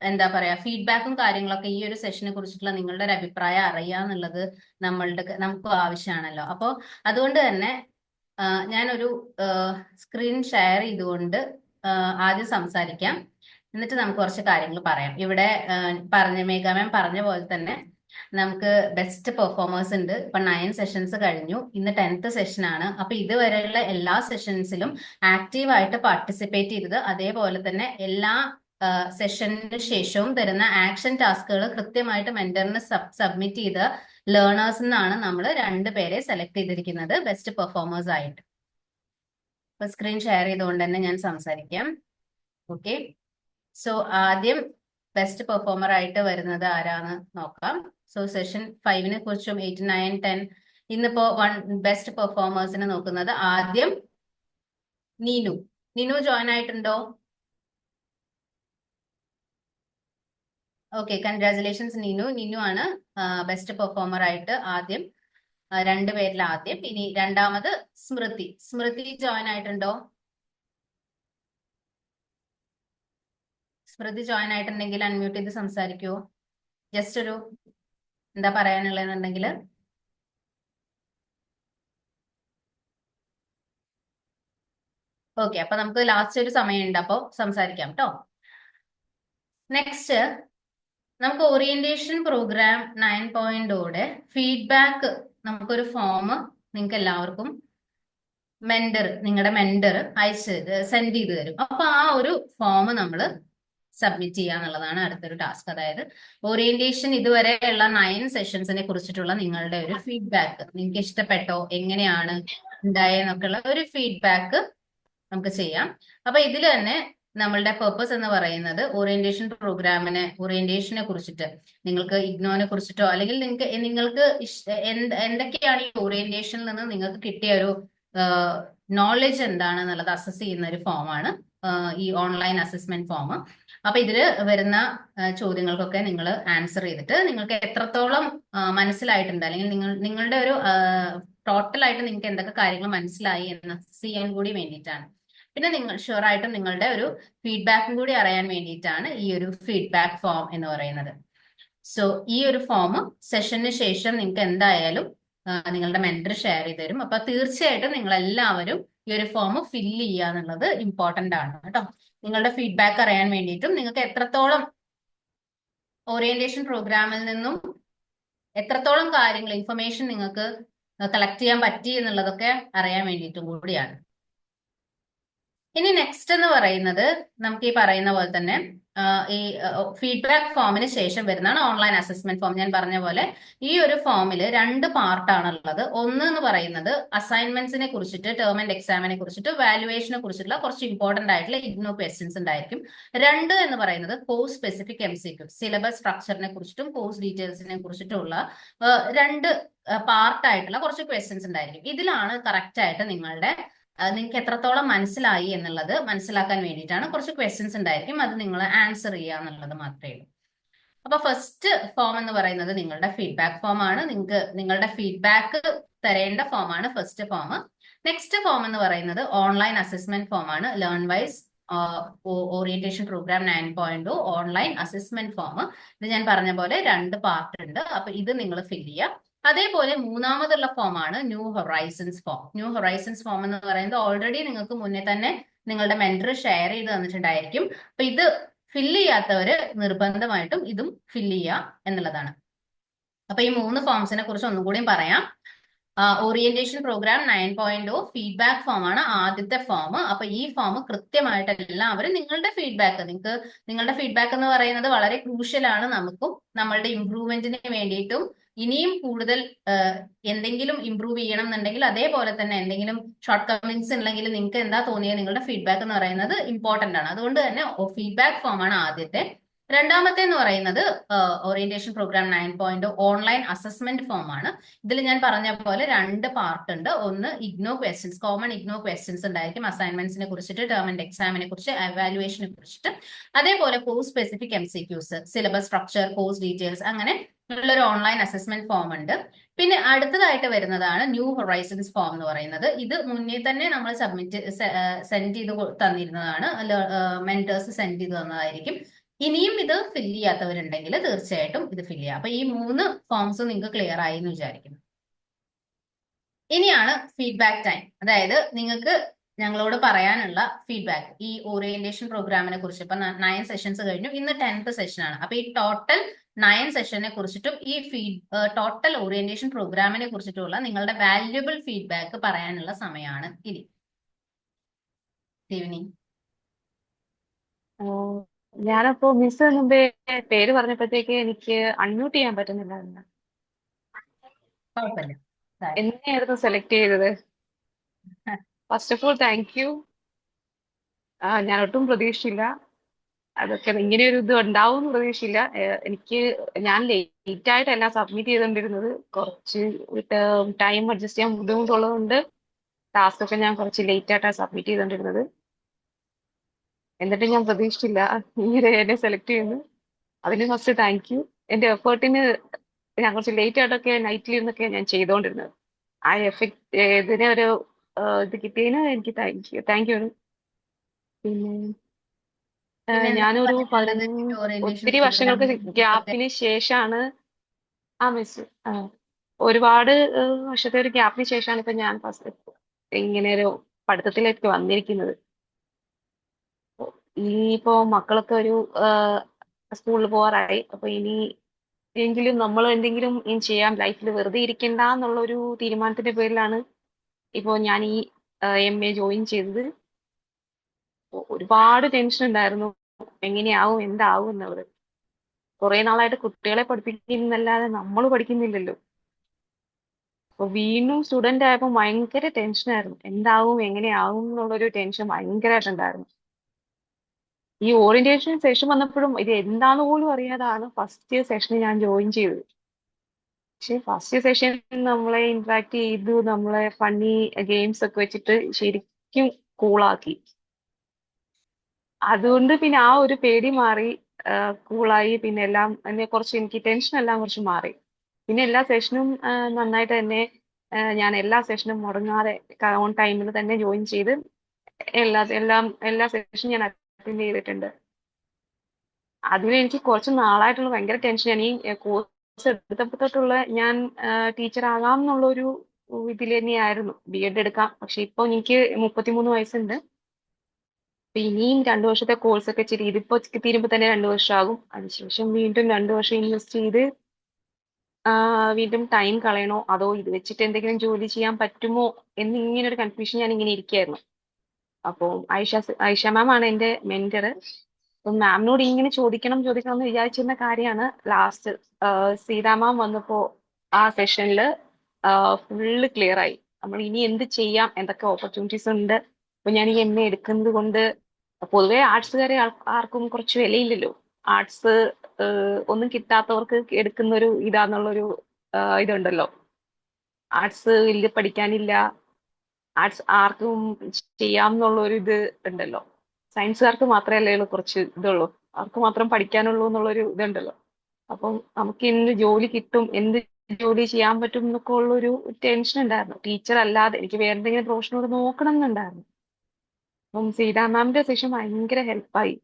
എന്താ പറയാ ഫീഡ്ബാക്കും കാര്യങ്ങളൊക്കെ ഈ ഒരു സെഷനെ കുറിച്ചിട്ടുള്ള നിങ്ങളുടെ ഒരു അഭിപ്രായം അറിയാന്നുള്ളത് നമുക്ക് ആവശ്യമാണല്ലോ. അപ്പോൾ അതുകൊണ്ട് തന്നെ ഞാനൊരു സ്ക്രീൻ ഷെയർ ചെയ്തുകൊണ്ട് ആദ്യം സംസാരിക്കാം, എന്നിട്ട് നമുക്ക് കുറച്ച് കാര്യങ്ങൾ പറയാം. ഇവിടെ മേഘാ മാം പറഞ്ഞ പോലെ തന്നെ നമുക്ക് ബെസ്റ്റ് പെർഫോമേഴ്സ് ഉണ്ട്. ഇപ്പൊ 9 സെഷൻസ് കഴിഞ്ഞു, ഇന്ന് 10th സെഷൻ ആണ്. അപ്പൊ ഇതുവരെയുള്ള എല്ലാ സെഷൻസിലും ആക്റ്റീവ് ആയിട്ട് പാർട്ടിസിപ്പേറ്റ് ചെയ്തത്, അതേപോലെ തന്നെ എല്ലാ സെഷന് ശേഷവും തരുന്ന ആക്ഷൻ ടാസ്കുകൾ കൃത്യമായിട്ട് മെന്ററിന് സബ്മിറ്റ് ചെയ്ത ലേണേഴ്സ് എന്നാണ് നമ്മൾ 2 പേരെ സെലക്ട് ചെയ്തിരിക്കുന്നത് ബെസ്റ്റ് പെർഫോമേഴ്സ് ആയിട്ട്. ഇപ്പൊ സ്ക്രീൻ ഷെയർ ചെയ്തുകൊണ്ട് തന്നെ ഞാൻ സംസാരിക്കാം. ഓക്കെ, സോ ആദ്യം ബെസ്റ്റ് പെർഫോമർ ആയിട്ട് വരുന്നത് ആരാന്ന് നോക്കാം. സോ സെഷൻ 5നെ കുറിച്ചും 8, 9, 10 ഇന്നിപ്പോ ബെസ്റ്റ് പെർഫോമേഴ്സിനെ നോക്കുന്നത് ആദ്യം നീനു ജോയിൻ ആയിട്ടുണ്ടോ? ഓക്കെ, കൺഗ്രാചുലേഷൻസ് നീനു ആണ് ബെസ്റ്റ് പെർഫോമർ ആയിട്ട് ആദ്യം 2 പേരിൽ ആദ്യം. ഇനി രണ്ടാമത് സ്മൃതി ജോയിൻ ആയിട്ടുണ്ടോ? സ്മൃതി ജോയിൻ ആയിട്ടുണ്ടെങ്കിൽ അൺമ്യൂട്ട് ചെയ്ത് സംസാരിക്കുമോ? ജസ്റ്റ് ഒരു എന്താ പറയാനുള്ളതെന്നുണ്ടെങ്കിൽ. ഓക്കെ, അപ്പൊ നമുക്ക് ലാസ്റ്റ് ഒരു സമയമുണ്ട്, അപ്പോൾ സംസാരിക്കാം കേട്ടോ. നെക്സ്റ്റ് നമുക്ക് ഓറിയന്റേഷൻ പ്രോഗ്രാം 9.0 ഫീഡ്ബാക്ക് നമുക്കൊരു ഫോം നിങ്ങൾക്ക് എല്ലാവർക്കും നിങ്ങളുടെ മെന്റർ സെൻഡ് ചെയ്ത് തരും. അപ്പൊ ആ ഒരു ഫോം നമ്മൾ സബ്മിറ്റ് ചെയ്യുക എന്നുള്ളതാണ് അടുത്തൊരു ടാസ്ക്. അതായത് ഓറിയന്റേഷൻ ഇതുവരെയുള്ള 9 സെഷൻസിനെ കുറിച്ചിട്ടുള്ള നിങ്ങളുടെ ഒരു ഫീഡ്ബാക്ക്, നിങ്ങൾക്ക് ഇഷ്ടപ്പെട്ടോ, എങ്ങനെയാണ് ഉണ്ടായെന്നൊക്കെ ഉള്ള ഒരു ഫീഡ്ബാക്ക് നമുക്ക് ചെയ്യാം. അപ്പൊ ഇതിൽ തന്നെ നമ്മളുടെ പർപ്പസ് എന്ന് പറയുന്നത് ഓറിയന്റേഷനെ കുറിച്ചിട്ട് നിങ്ങൾക്ക് ഇഗ്നോനെ കുറിച്ചിട്ടോ അല്ലെങ്കിൽ നിങ്ങൾക്ക് എന്തൊക്കെയാണ് ഈ ഓറിയന്റേഷനിൽ നിന്ന് നിങ്ങൾക്ക് കിട്ടിയ ഒരു നോളജ് എന്താണെന്നുള്ളത് അസസ് ചെയ്യുന്ന ഒരു ഫോമാണ് ഈ ഓൺലൈൻ അസസ്മെന്റ് ഫോം. അപ്പൊ ഇതിൽ വരുന്ന ചോദ്യങ്ങൾക്കൊക്കെ നിങ്ങൾ ആൻസർ ചെയ്തിട്ട് നിങ്ങൾക്ക് എത്രത്തോളം മനസ്സിലായിട്ടുണ്ട് അല്ലെങ്കിൽ നിങ്ങളുടെ ഒരു ടോട്ടലായിട്ട് നിങ്ങൾക്ക് എന്തൊക്കെ കാര്യങ്ങൾ മനസ്സിലായി എന്ന് അസസ് ചെയ്യാൻ കൂടി വേണ്ടിയിട്ടാണ്. പിന്നെ നിങ്ങൾ ഷുവറായിട്ടും നിങ്ങളുടെ ഒരു ഫീഡ്ബാക്കും കൂടി അറിയാൻ വേണ്ടിയിട്ടാണ് ഈ ഒരു ഫീഡ്ബാക്ക് ഫോം എന്ന് പറയുന്നത്. സോ ഈ ഒരു ഫോം സെഷന് ശേഷം നിങ്ങൾക്ക് എന്തായാലും നിങ്ങളുടെ മെന്റർ ഷെയർ ചെയ്ത് തരും. അപ്പൊ തീർച്ചയായിട്ടും നിങ്ങൾ എല്ലാവരും ഈ ഒരു ഫോം ഫില്ല് ചെയ്യുക എന്നുള്ളത് ഇമ്പോർട്ടന്റ് ആണ് കേട്ടോ. നിങ്ങളുടെ ഫീഡ്ബാക്ക് അറിയാൻ വേണ്ടിയിട്ടും നിങ്ങൾക്ക് എത്രത്തോളം ഓറിയന്റേഷൻ പ്രോഗ്രാമിൽ നിന്നും എത്രത്തോളം കാര്യങ്ങൾ ഇൻഫർമേഷൻ നിങ്ങൾക്ക് കളക്ട് ചെയ്യാൻ പറ്റി എന്നുള്ളതൊക്കെ അറിയാൻ വേണ്ടിയിട്ടും കൂടിയാണ്. ഇനി നെക്സ്റ്റ് എന്ന് പറയുന്നത് നമുക്ക് ഈ പറയുന്ന പോലെ തന്നെ ഈ ഫീഡ്ബാക്ക് ഫോമിന് ശേഷം വരുന്നതാണ് ഓൺലൈൻ അസസ്മെന്റ് ഫോം. ഞാൻ പറഞ്ഞ പോലെ ഈ ഒരു ഫോമിൽ 2 പാർട്ടാണുള്ളത്. ഒന്ന് എന്ന് പറയുന്നത് അസൈൻമെന്റ്സിനെ കുറിച്ചിട്ട്, ടേം ആൻഡ് എക്സാമിനെ കുറിച്ചിട്ട്, വാല്യുവേഷനെ കുറിച്ചിട്ടുള്ള കുറച്ച് ഇമ്പോർട്ടന്റ് ആയിട്ടുള്ള ഇഗ്നോ ക്വസ്റ്റ്യൻസ് ഉണ്ടായിരിക്കും. 2 എന്ന് പറയുന്നത് കോഴ്സ് സ്പെസിഫിക് MCQ, സിലബസ് സ്ട്രക്ചറിനെ കുറിച്ചിട്ടും കോഴ്സ് ഡീറ്റെയിൽസിനെ കുറിച്ചിട്ടുള്ള 2 പാർട്ടായിട്ടുള്ള കുറച്ച് ക്വസ്റ്റ്യൻസ് ഉണ്ടായിരിക്കും. ഇതിലാണ് കറക്റ്റ് ആയിട്ട് നിങ്ങൾക്ക് എത്രത്തോളം മനസ്സിലായി എന്നുള്ളത് മനസ്സിലാക്കാൻ വേണ്ടിയിട്ടാണ് കുറച്ച് ക്വസ്റ്റ്യൻസ് ഉണ്ടായിരിക്കും. അത് നിങ്ങൾ ആൻസർ ചെയ്യുക എന്നുള്ളത് മാത്രമേ ഉള്ളൂ. അപ്പൊ ഫസ്റ്റ് ഫോം എന്ന് പറയുന്നത് നിങ്ങളുടെ ഫീഡ്ബാക്ക് ഫോം ആണ്. നിങ്ങളുടെ ഫീഡ്ബാക്ക് തരേണ്ട ഫോം ആണ് ഫസ്റ്റ് ഫോം. നെക്സ്റ്റ് ഫോം എന്ന് പറയുന്നത് ഓൺലൈൻ അസസ്മെന്റ് ഫോം ആണ്. LearnWise orientation programme 9.0 online assessment form. ഇത് ഞാൻ പറഞ്ഞ പോലെ 2 പാർട്ട് ഉണ്ട്. അപ്പൊ ഇത് നിങ്ങൾ ഫില്ല് ചെയ്യുക. അതേപോലെ മൂന്നാമതുള്ള ഫോമാണ് new horizons form. New horizons form എന്ന് പറയുന്നത് ഓൾറെഡി നിങ്ങൾക്ക് മുന്നേ തന്നെ നിങ്ങളുടെ മെന്റർ ഷെയർ ചെയ്ത് തന്നിട്ടുണ്ടായിരിക്കും. അപ്പൊ ഇത് ഫില്ല് ചെയ്യാത്തവര് നിർബന്ധമായിട്ടും ഇതും ഫില്ല് ചെയ്യുക എന്നുള്ളതാണ്. അപ്പൊ ഈ 3 ഫോംസിനെ കുറിച്ച് ഒന്നും കൂടിയും പറയാം. ഓറിയന്റേഷൻ പ്രോഗ്രാം 9.0 ഫീഡ്ബാക്ക് ഫോം ആണ് ആദ്യത്തെ ഫോം. അപ്പൊ ഈ ഫോം കൃത്യമായിട്ട് എല്ലാവരും നിങ്ങളുടെ ഫീഡ്ബാക്ക് എന്ന് പറയുന്നത് വളരെ ക്രൂഷ്യൽ ആണ്. നമുക്കും നമ്മളുടെ ഇംപ്രൂവ്മെന്റിന് വേണ്ടിയിട്ടും ഇനിയും കൂടുതൽ എന്തെങ്കിലും ഇംപ്രൂവ് ചെയ്യണം എന്നുണ്ടെങ്കിൽ, അതേപോലെ തന്നെ എന്തെങ്കിലും ഷോർട്ട് കമ്മിങ്സ് ഉണ്ടെങ്കിൽ നിങ്ങൾക്ക് എന്താ തോന്നിയത്, നിങ്ങളുടെ ഫീഡ്ബാക്ക് എന്ന് പറയുന്നത് ഇമ്പോർട്ടന്റ് ആണ്. അതുകൊണ്ട് തന്നെ ഫീഡ്ബാക്ക് ഫോം ആണ് ആദ്യത്തെ. രണ്ടാമത്തെ എന്ന് പറയുന്നത് orientation programme 9.0 online assessment form ആണ്. ഇതിൽ ഞാൻ പറഞ്ഞ പോലെ 2 പാർട്ട് ഉണ്ട്. ഒന്ന് IGNOU questions, common IGNOU questions ഉണ്ടായിരിക്കും അസൈൻമെന്റ്സിനെ കുറിച്ചിട്ട്, ടേം ആൻഡ് എക്സാമിനെ കുറിച്ച്, എവാലുവേഷനെ കുറിച്ചിട്ട്. അതേപോലെ course specific MCQs, syllabus structure, course details, അങ്ങനെ ഉള്ളൊരു ഓൺലൈൻ അസസ്മെന്റ് ഫോം ഉണ്ട്. പിന്നെ അടുത്തതായിട്ട് വരുന്നതാണ് ന്യൂ ഹൊറൈസൺസ് ഫോം എന്ന് പറയുന്നത്. ഇത് മുന്നേ തന്നെ നമ്മൾ സെൻഡ് ചെയ്ത് തന്നിരുന്നതാണ്. മെന്റേഴ്സ് സെൻഡ് ചെയ്ത് തന്നതായിരിക്കും. ഇനിയും ഇത് ഫില്ല് ചെയ്യാത്തവരുണ്ടെങ്കിൽ തീർച്ചയായിട്ടും ഇത് ഫില്ല് ചെയ്യാം. അപ്പൊ ഈ 3 ഫോംസ് നിങ്ങൾക്ക് ക്ലിയർ ആയി എന്ന് വിചാരിക്കുന്നു. ഇനിയാണ് ഫീഡ്ബാക്ക് ടൈം. അതായത് നിങ്ങൾക്ക് ഞങ്ങളോട് പറയാനുള്ള ഫീഡ്ബാക്ക് ഈ ഓറിയന്റേഷൻ പ്രോഗ്രാമിനെ കുറിച്ച്. ഇപ്പൊ 9 സെഷൻസ് കഴിഞ്ഞു, ഇന്ന് 10th സെഷനാണ്. അപ്പൊ ഈ ടോട്ടൽ 9 സെഷനെ കുറിച്ചിട്ടും ഈ ടോട്ടൽ ഓറിയന്റേഷൻ പ്രോഗ്രാമിനെ കുറിച്ചിട്ടുള്ള നിങ്ങളുടെ വാല്യുബിൾ ഫീഡ്ബാക്ക് പറയാനുള്ള സമയമാണ് ഇനി. ഈവനിങ്. ഞാനപ്പോ മിസ് മുമ്പേ പേര് പറഞ്ഞപ്പോഴത്തേക്ക് എനിക്ക് അൺമ്യൂട്ട് ചെയ്യാൻ പറ്റുന്നില്ലായിരുന്നു. കുഴപ്പമില്ല. എന്നെയായിരുന്നു സെലക്ട് ചെയ്തത്. First of all thank you. ഞാൻ ഒട്ടും പ്രതീക്ഷിച്ചില്ല അതൊക്കെ ഇങ്ങനെ ഒരു ഇത് ഉണ്ടാവും എന്ന് പ്രതീക്ഷിച്ചില്ല. ഞാൻ ലേറ്റ് ആയിട്ട് എല്ലാം സബ്മിറ്റ് ചെയ്തുകൊണ്ടിരുന്നത്. കുറച്ച് ടൈം അഡ്ജസ്റ്റ് ചെയ്യാൻ ബുദ്ധിമുട്ടുള്ളത് ടാസ്ക് ഒക്കെ ഞാൻ കുറച്ച് ലേറ്റ് ആയിട്ടാണ് സബ്മിറ്റ് ചെയ്തുകൊണ്ടിരുന്നത്. എന്നിട്ട് ഞാൻ പ്രതീക്ഷിച്ചില്ല ഇങ്ങനെ എന്നെ സെലക്ട് ചെയ്യുന്നു. അതിന് ഫസ്റ്റ് താങ്ക് യു. എന്റെ എഫേർട്ടിന് ഞാൻ കുറച്ച് ലേറ്റ് ആയിട്ടൊക്കെ നൈറ്റിൽ ഇരുന്നൊക്കെ ഞാൻ ചെയ്തുകൊണ്ടിരുന്നത്. ആ ഇതിനെ ഒരു ഇത് കിട്ടിയതിന് എനിക്ക് താങ്ക് യു. പിന്നെ ഞാനൊരു ഒത്തിരി വർഷങ്ങൾക്ക് ഗ്യാപ്പിന് ശേഷമാണ് മിസ് ഒരുപാട് വർഷത്തെ ഒരു ഗ്യാപ്പിന് ശേഷമാണ് ഇപ്പൊ ഞാൻ ഫസ്റ്റ് ഇങ്ങനെ ഒരു പഠിത്തത്തിലേക്ക് വന്നിരിക്കുന്നത്. ഇനിയിപ്പോ മക്കളൊക്കെ ഒരു സ്കൂളിൽ പോകാറായി. അപ്പൊ ഇനി എങ്കിലും നമ്മൾ എന്തെങ്കിലും ചെയ്യാം, ലൈഫിൽ വെറുതെ ഇരിക്കണ്ട എന്നുള്ളൊരു തീരുമാനത്തിന്റെ പേരിലാണ് ഇപ്പോ ഞാൻ ഈ MA ജോയിൻ ചെയ്തത്. ഒരുപാട് ടെൻഷൻ ഉണ്ടായിരുന്നു, എങ്ങനെയാവും എന്താവും എന്നുള്ളത്. കുറെ നാളായിട്ട് കുട്ടികളെ പഠിപ്പിക്കുന്നല്ലാതെ നമ്മൾ പഠിക്കുന്നില്ലല്ലോ. അപ്പൊ വീണ്ടും സ്റ്റുഡന്റ് ആയപ്പോ ഭയങ്കര ടെൻഷനായിരുന്നു, എന്താവും എങ്ങനെയാവും എന്നുള്ളൊരു ടെൻഷൻ ഭയങ്കരമായിട്ടുണ്ടായിരുന്നു. ഈ ഓറിയന്റേഷൻ സെഷൻ വന്നപ്പോഴും ഇത് എന്താന്ന് പോലും അറിയാതാണ് ഫസ്റ്റ് സെഷന് ഞാൻ ജോയിൻ ചെയ്തത്. പക്ഷെ ഫസ്റ്റ് സെഷൻ നമ്മളെ ഇന്ററാക്ട് ചെയ്തു, നമ്മളെ ഫണ്ണി ഗെയിംസ് ഒക്കെ വെച്ചിട്ട് ശരിക്കും കൂളാക്കി. അതുകൊണ്ട് പിന്നെ ആ ഒരു പേടി മാറി, കൂളായി. പിന്നെ എല്ലാം കുറച്ച് എനിക്ക് ടെൻഷൻ എല്ലാം കുറച്ച് മാറി. പിന്നെ എല്ലാ സെഷനും നന്നായിട്ട് തന്നെ ഞാൻ എല്ലാ സെഷനും മുടങ്ങാതെ ഓൺ ടൈമിൽ തന്നെ ജോയിൻ ചെയ്ത് എല്ലാ സെഷനും ഞാൻ അറ്റൻഡ് ചെയ്തിട്ടുണ്ട്. അതിന് എനിക്ക് കുറച്ച് നാളായിട്ടുള്ള ഭയങ്കര ടെൻഷൻ. ഈ കോഴ്സ് എടുത്തപ്പോൾ തൊട്ടുള്ള ഞാൻ ടീച്ചർ ആകാം എന്നുള്ളൊരു ഇതിൽ തന്നെയായിരുന്നു. BEd എടുക്കാം, പക്ഷെ ഇപ്പൊ എനിക്ക് 33 വയസ്സുണ്ട്. ഇനിയും 2 വർഷത്തെ കോഴ്സൊക്കെ ചെയ്ത് ഇതിപ്പോ തീരുമ്പോ തന്നെ 2 വർഷമാകും. അതിനുശേഷം വീണ്ടും 2 വർഷം ഇൻവെസ്റ്റ് ചെയ്ത് വീണ്ടും ടൈം കളയണോ അതോ ഇത് വെച്ചിട്ട് എന്തെങ്കിലും ജോലി ചെയ്യാൻ പറ്റുമോ എന്നിങ്ങനെ ഒരു കൺഫ്യൂഷൻ ഞാൻ ഇങ്ങനെ ഇരിക്കുകയായിരുന്നു. അപ്പോൾ ഐഷ മാം ആണ് എന്റെ മെന്റർ. അപ്പം മാമിനോട് ഇങ്ങനെ ചോദിക്കണം ചോദിക്കണം എന്ന് വിചാരിച്ചിരുന്ന കാര്യമാണ്. ലാസ്റ്റ് സീതാ മാം വന്നപ്പോ ആ സെഷനിൽ ഫുള്ള് ക്ലിയർ ആയി. നമ്മൾ ഇനി എന്ത് ചെയ്യാം, എന്തൊക്കെ ഓപ്പർച്യൂണിറ്റീസ് ഉണ്ട്. അപ്പൊ ഞാൻ ഈ MA എടുക്കുന്നത് കൊണ്ട് പൊതുവെ ആർട്സുകാരെ ആർക്കും കുറച്ച് വിലയില്ലല്ലോ. ആർട്സ് ഒന്നും കിട്ടാത്തവർക്ക് എടുക്കുന്ന ഒരു ഇതാന്നുള്ളൊരു ഇതുണ്ടല്ലോ. ആർട്സ് വലിയ പഠിക്കാനില്ല, ആർട്സ് ആർക്കും ചെയ്യാം എന്നുള്ള ഒരു ഇത് ഉണ്ടല്ലോ. സയൻസുകാർക്ക് മാത്രമല്ലേ ഉള്ളൂ കുറച്ച് ഇതുള്ളൂ, അവർക്ക് മാത്രം പഠിക്കാനുള്ളൂ എന്നുള്ളൊരു ഇതുണ്ടല്ലോ. അപ്പം നമുക്ക് എന്ത് ജോലി കിട്ടും, എന്ത് ജോലി ചെയ്യാൻ പറ്റും എന്നൊക്കെ ഉള്ളൊരു ടെൻഷൻ ഉണ്ടായിരുന്നു. ടീച്ചർ അല്ലാതെ എനിക്ക് വേറെ എന്തെങ്കിലും പ്രൊഫഷനോട് നോക്കണം എന്നുണ്ടായിരുന്നു. അപ്പം സീതാ മാമിന്റെ സെഷൻ ഭയങ്കര ഹെൽപ്പായി.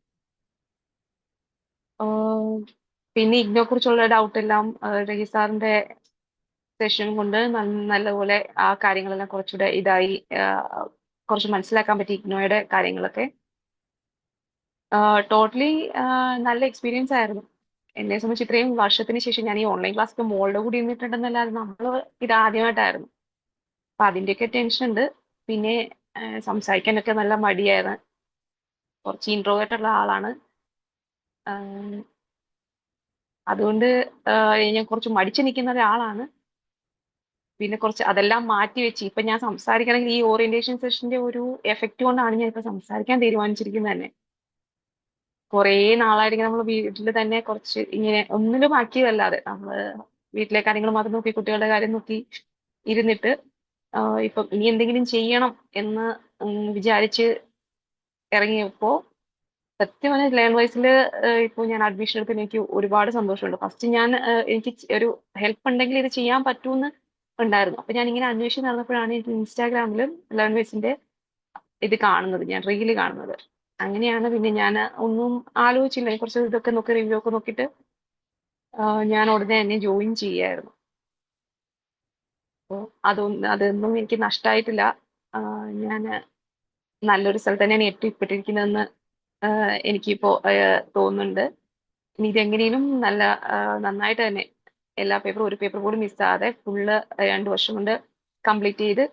പിന്നെ ഇതിനെ കുറിച്ചുള്ള ഡൗട്ട് എല്ലാം രഹി സാറിന്റെ സെഷൻ കൊണ്ട് നല്ലപോലെ ആ കാര്യങ്ങളെല്ലാം കുറച്ചുകൂടെ ഇതായി, കുറച്ച് മനസ്സിലാക്കാൻ പറ്റി ഇഗ്നോയുടെ കാര്യങ്ങളൊക്കെ. ടോട്ടലി നല്ല എക്സ്പീരിയൻസ് ആയിരുന്നു. എന്നെ സംബന്ധിച്ച് ഇത്രയും വർഷത്തിന് ശേഷം ഞാൻ ഈ ഓൺലൈൻ ക്ലാസ്സിൽ മോളുടെ കൂടി ഇരുന്നിട്ടുണ്ടെന്നല്ലാതെ നമ്മൾ ഇത് ആദ്യമായിട്ടായിരുന്നു. അപ്പൊ അതിന്റെയൊക്കെ ടെൻഷൻ ഉണ്ട്. പിന്നെ സംസാരിക്കാനൊക്കെ നല്ല മടിയായിരുന്നു. കുറച്ച് ഇൻട്രോവേർട്ട് ഉള്ള ആളാണ്. അതുകൊണ്ട് ഞാൻ കുറച്ച് മടിച്ചു നിൽക്കുന്ന ഒരാളാണ്. പിന്നെ കുറച്ച് അതെല്ലാം മാറ്റി വെച്ച് ഇപ്പൊ ഞാൻ സംസാരിക്കണമെങ്കിൽ ഈ ഓറിയന്റേഷൻ സെഷന്റെ ഒരു എഫക്റ്റ് കൊണ്ടാണ് ഞാൻ ഇപ്പൊ സംസാരിക്കാൻ തീരുമാനിച്ചിരിക്കുന്നത് തന്നെ. കുറേ നാളായിട്ട് നമ്മൾ വീട്ടിൽ തന്നെ കുറച്ച് ഇങ്ങനെ ഒന്നിലും ആക്റ്റീവല്ലാതെ നമ്മള് വീട്ടിലെ കാര്യങ്ങൾ മാത്രം നോക്കി കുട്ടികളുടെ കാര്യം നോക്കി ഇരുന്നിട്ട് ഇപ്പൊ ഇനി എന്തെങ്കിലും ചെയ്യണം എന്ന് വിചാരിച്ച് ഇറങ്ങിയപ്പോ സത്യം പറഞ്ഞാൽ ലേൺ വൈസിൽ ഇപ്പോൾ ഞാൻ അഡ്മിഷൻ എടുത്തിന് എനിക്ക് ഒരുപാട് സന്തോഷമുണ്ട്. ഫസ്റ്റ് ഞാൻ എനിക്ക് ഒരു ഹെൽപ്പ് ഉണ്ടെങ്കിൽ ഇത് ചെയ്യാൻ പറ്റുമെന്ന് ഉണ്ടായിരുന്നു. അപ്പൊ ഞാൻ ഇങ്ങനെ അന്വേഷിച്ച് നടന്നപ്പോഴാണ് എനിക്ക് ഇൻസ്റ്റാഗ്രാമിലും ലേൺ വൈസിന്റെ ഇത് കാണുന്നത്, ഞാൻ റീല് കാണുന്നത്. അങ്ങനെയാണ് പിന്നെ ഞാൻ ഒന്നും ആലോചിച്ചില്ല, കുറച്ച് ഇതൊക്കെ നോക്കി റിവ്യൂ ഒക്കെ നോക്കിയിട്ട് ഞാൻ ഉടനെ തന്നെ ജോയിൻ ചെയ്യായിരുന്നു. അപ്പോൾ അതൊന്നും എനിക്ക് നഷ്ടമായിട്ടില്ല. ഞാൻ നല്ലൊരു സ്ഥലത്ത് തന്നെയാണ് എത്തിപ്പെട്ടിരിക്കുന്നതെന്ന് എനിക്കിപ്പോ തോന്നുന്നുണ്ട്. ഇനി ഇതെങ്ങനെയും നന്നായിട്ട് തന്നെ എല്ലാ പേപ്പറും ഒരു പേപ്പർ പോലും മിസ്സാതെ ഫുള്ള് 2 വർഷം കൊണ്ട് കംപ്ലീറ്റ് ചെയ്ത്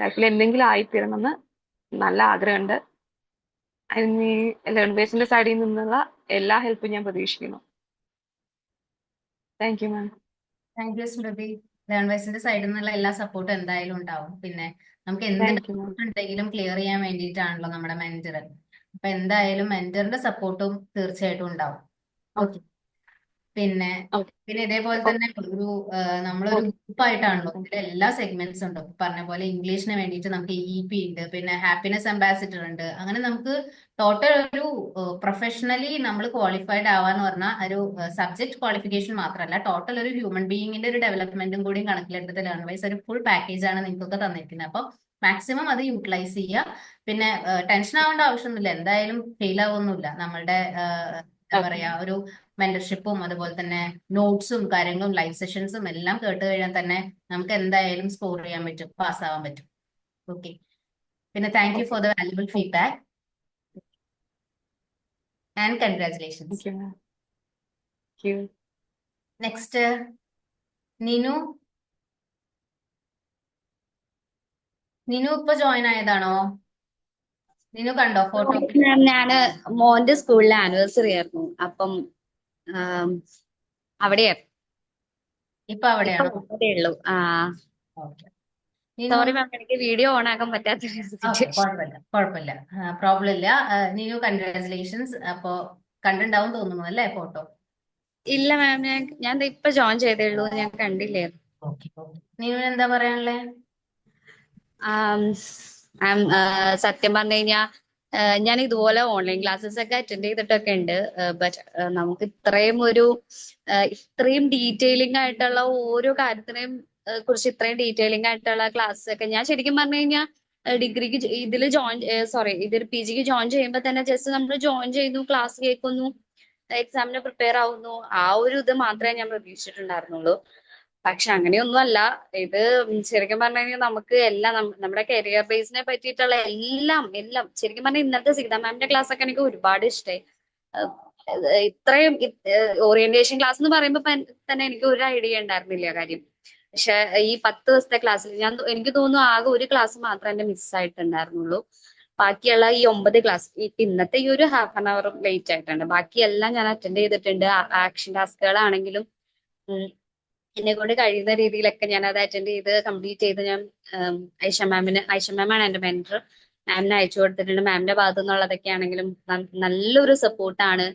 ലൈഫിൽ എന്തെങ്കിലും ആയിത്തീരണമെന്ന് നല്ല ആഗ്രഹമുണ്ട്. അതിന് ലേൺ ബേസിന്റെ സൈഡിൽ നിന്നുള്ള എല്ലാ ഹെൽപ്പും ഞാൻ പ്രതീക്ഷിക്കുന്നു. Thank you ma'am. Thank you Smriti. Learn വൈസിന്റെ സൈഡിൽ നിന്നുള്ള എല്ലാ സപ്പോർട്ടും എന്തായാലും ഉണ്ടാവും. പിന്നെ നമുക്ക് എന്ത് താങ്ക് യു മാം. ഡൗട്ട് ഉണ്ടെങ്കിലും ക്ലിയർ ചെയ്യാൻ വേണ്ടിയിട്ടാണല്ലോ നമ്മുടെ മെന്റർ. അപ്പൊ എന്തായാലും മെന്ററിന്റെ സപ്പോർട്ടും തീർച്ചയായിട്ടും ഉണ്ടാവും. ഓക്കെ. പിന്നെ ഓക്കെ പിന്നെ ഇതേപോലെ തന്നെ നമ്മളൊരു ഓക്കെ ഗ്രൂപ്പായിട്ടാണല്ലോ ഇതിലെ എല്ലാ സെഗ്മെന്റ്സ് ഉണ്ട്. പറഞ്ഞ പോലെ ഇംഗ്ലീഷിന് വേണ്ടിയിട്ട് നമുക്ക് EP ഉണ്ട്, പിന്നെ ഹാപ്പിനെസ് അംബാസിഡർ ഉണ്ട്. അങ്ങനെ നമുക്ക് ടോട്ടൽ ഒരു പ്രൊഫഷണലി നമ്മൾ ക്വാളിഫൈഡ് ആവാന്ന് പറഞ്ഞാൽ ഒരു സബ്ജക്ട് ക്വാളിഫിക്കേഷൻ മാത്രമല്ല, ടോട്ടൽ ഒരു ഹ്യൂമൻ ബീയിങ്ങിന്റെ ഒരു ഡെവലപ്മെന്റും കൂടി കണക്കിലെടുത്തിട്ട് ലേൺ വൈസ് ഒരു ഫുൾ പാക്കേജ് ആണ് നിങ്ങൾക്കൊക്കെ തന്നിരിക്കുന്നത്. അപ്പൊ മാക്സിമം അത് യൂട്ടിലൈസ് ചെയ്യുക. പിന്നെ ടെൻഷൻ ആവേണ്ട ആവശ്യമൊന്നുമില്ല, എന്തായാലും ഫെയിൽ ആവൊന്നുമില്ല. നമ്മളുടെ എന്താ ഓക്കെ പറയാ ഒരു മെന്റർഷിപ്പും അതുപോലെ തന്നെ നോട്ട്സും കാര്യങ്ങളും ലൈവ് സെഷൻസും എല്ലാം കേട്ട് കഴിഞ്ഞാൽ തന്നെ നമുക്ക് എന്തായാലും സ്കോർ ചെയ്യാൻ പറ്റും, പാസ് ആവാൻ പറ്റും. ഓക്കെ. പിന്നെ thank you okay for the valuable feedback and congratulations. Thank you ma'am. Thank you. Next Ninu. Ninu ഇപ്പൊ ജോയിൻ ആയതാണോ? നിനു കണ്ടോ ഫോട്ടോ? മാം ഞാന് മോന്റെ സ്കൂളിലെ ആനിവേഴ്സറി ആയിരുന്നു, അപ്പം അവിടെയായിരുന്നു. ഇപ്പൊ അവിടെയാണോ? അവിടെ ഉള്ളൂ. ഓക്കെ. നിനു സോറി മാം, എനിക്ക് വീഡിയോ ഓൺ ആക്കാൻ പറ്റാത്ത സിറ്റുവേഷൻ. കുഴപ്പമില്ല, പ്രോബ്ലം ഇല്ല. നിനു കൺഗ്രാറ്റുലേഷൻസ്. അപ്പോ കണ്ടിണ്ടാവും തോന്നുന്നു അല്ലേ ഫോട്ടോ? ഇല്ല മാം, ഞാൻ ഇപ്പൊ ജോയിൻ ചെയ്തേ ഉള്ളൂ, ഞാൻ കണ്ടില്ലായിരുന്നു. നിനു എന്താ പറയാനുള്ളേ? മാം സത്യം പറഞ്ഞു കഴിഞ്ഞാ ഞാൻ ഇതുപോലെ ഓൺലൈൻ ക്ലാസ്സസ് ഒക്കെ അറ്റൻഡ് ചെയ്തിട്ടൊക്കെ ഉണ്ട്. ബട്ട് നമുക്ക് ഇത്രയും ഡീറ്റെയിലിംഗ് ആയിട്ടുള്ള ഓരോ കാര്യത്തിനെയും കുറിച്ച് ഇത്രയും ഡീറ്റെയിലിംഗ് ആയിട്ടുള്ള ക്ലാസ്സസ് ഒക്കെ ഞാൻ ശരിക്കും പറഞ്ഞു കഴിഞ്ഞാൽ ഡിഗ്രിക്ക് ഇതിൽ PGക്ക് ജോയിൻ ചെയ്യുമ്പോൾ തന്നെ ജസ്റ്റ് നമ്മൾ ജോയിൻ ചെയ്യുന്നു, ക്ലാസ് കേൾക്കുന്നു, എക്സാമിന് പ്രിപ്പയർ ആവുന്നു, ആ ഒരു ഇത് മാത്രമേ ഞാൻ പ്രതീക്ഷിച്ചിട്ടുണ്ടായിരുന്നുള്ളൂ. പക്ഷെ അങ്ങനെയൊന്നും അല്ല. ഇത് ശരിക്കും പറഞ്ഞു കഴിഞ്ഞാൽ നമുക്ക് എല്ലാം നമ്മുടെ കരിയർ ബേസിനെ പറ്റിയിട്ടുള്ള എല്ലാം എല്ലാം ശരിക്കും പറഞ്ഞാൽ ഇന്നത്തെ സീത മാമിന്റെ ക്ലാസ് ഒക്കെ എനിക്ക് ഒരുപാട് ഇഷ്ടമായി. ഇത്രയും ഓറിയന്റേഷൻ ക്ലാസ് എന്ന് പറയുമ്പോൾ തന്നെ എനിക്ക് ഒരു ഐഡിയ ഉണ്ടായിരുന്നില്ല കാര്യം. പക്ഷെ ഈ 10 ദിവസത്തെ ക്ലാസ്സിൽ എനിക്ക് തോന്നുന്നു ആകെ ഒരു ക്ലാസ് മാത്രമേ എന്റെ മിസ്സായിട്ടുണ്ടായിരുന്നുള്ളൂ. ബാക്കിയുള്ള ഈ 9 ക്ലാസ് ഇന്നത്തെ ഈ ഒരു ഹാഫ് ആൻ അവർ ലേറ്റ് ആയിട്ടുണ്ട്. ബാക്കിയെല്ലാം ഞാൻ അറ്റൻഡ് ചെയ്തിട്ടുണ്ട്. ആക്ഷൻ ടാസ്കുകളാണെങ്കിലും എന്നെ കൊണ്ട് കഴിയുന്ന രീതിയിലൊക്കെ ഞാൻ അത് അറ്റൻഡ് ചെയ്ത് കംപ്ലീറ്റ് ചെയ്ത് ഞാൻ ഐഷ മാമാണ് എന്റെ മെന്റർ. മാമിനെ അയച്ചു കൊടുത്തിട്ടുണ്ട്. മാമിന്റെ ഭാഗത്തു നിന്നുള്ളതൊക്കെ ആണെങ്കിലും നല്ലൊരു സപ്പോർട്ടാണ്.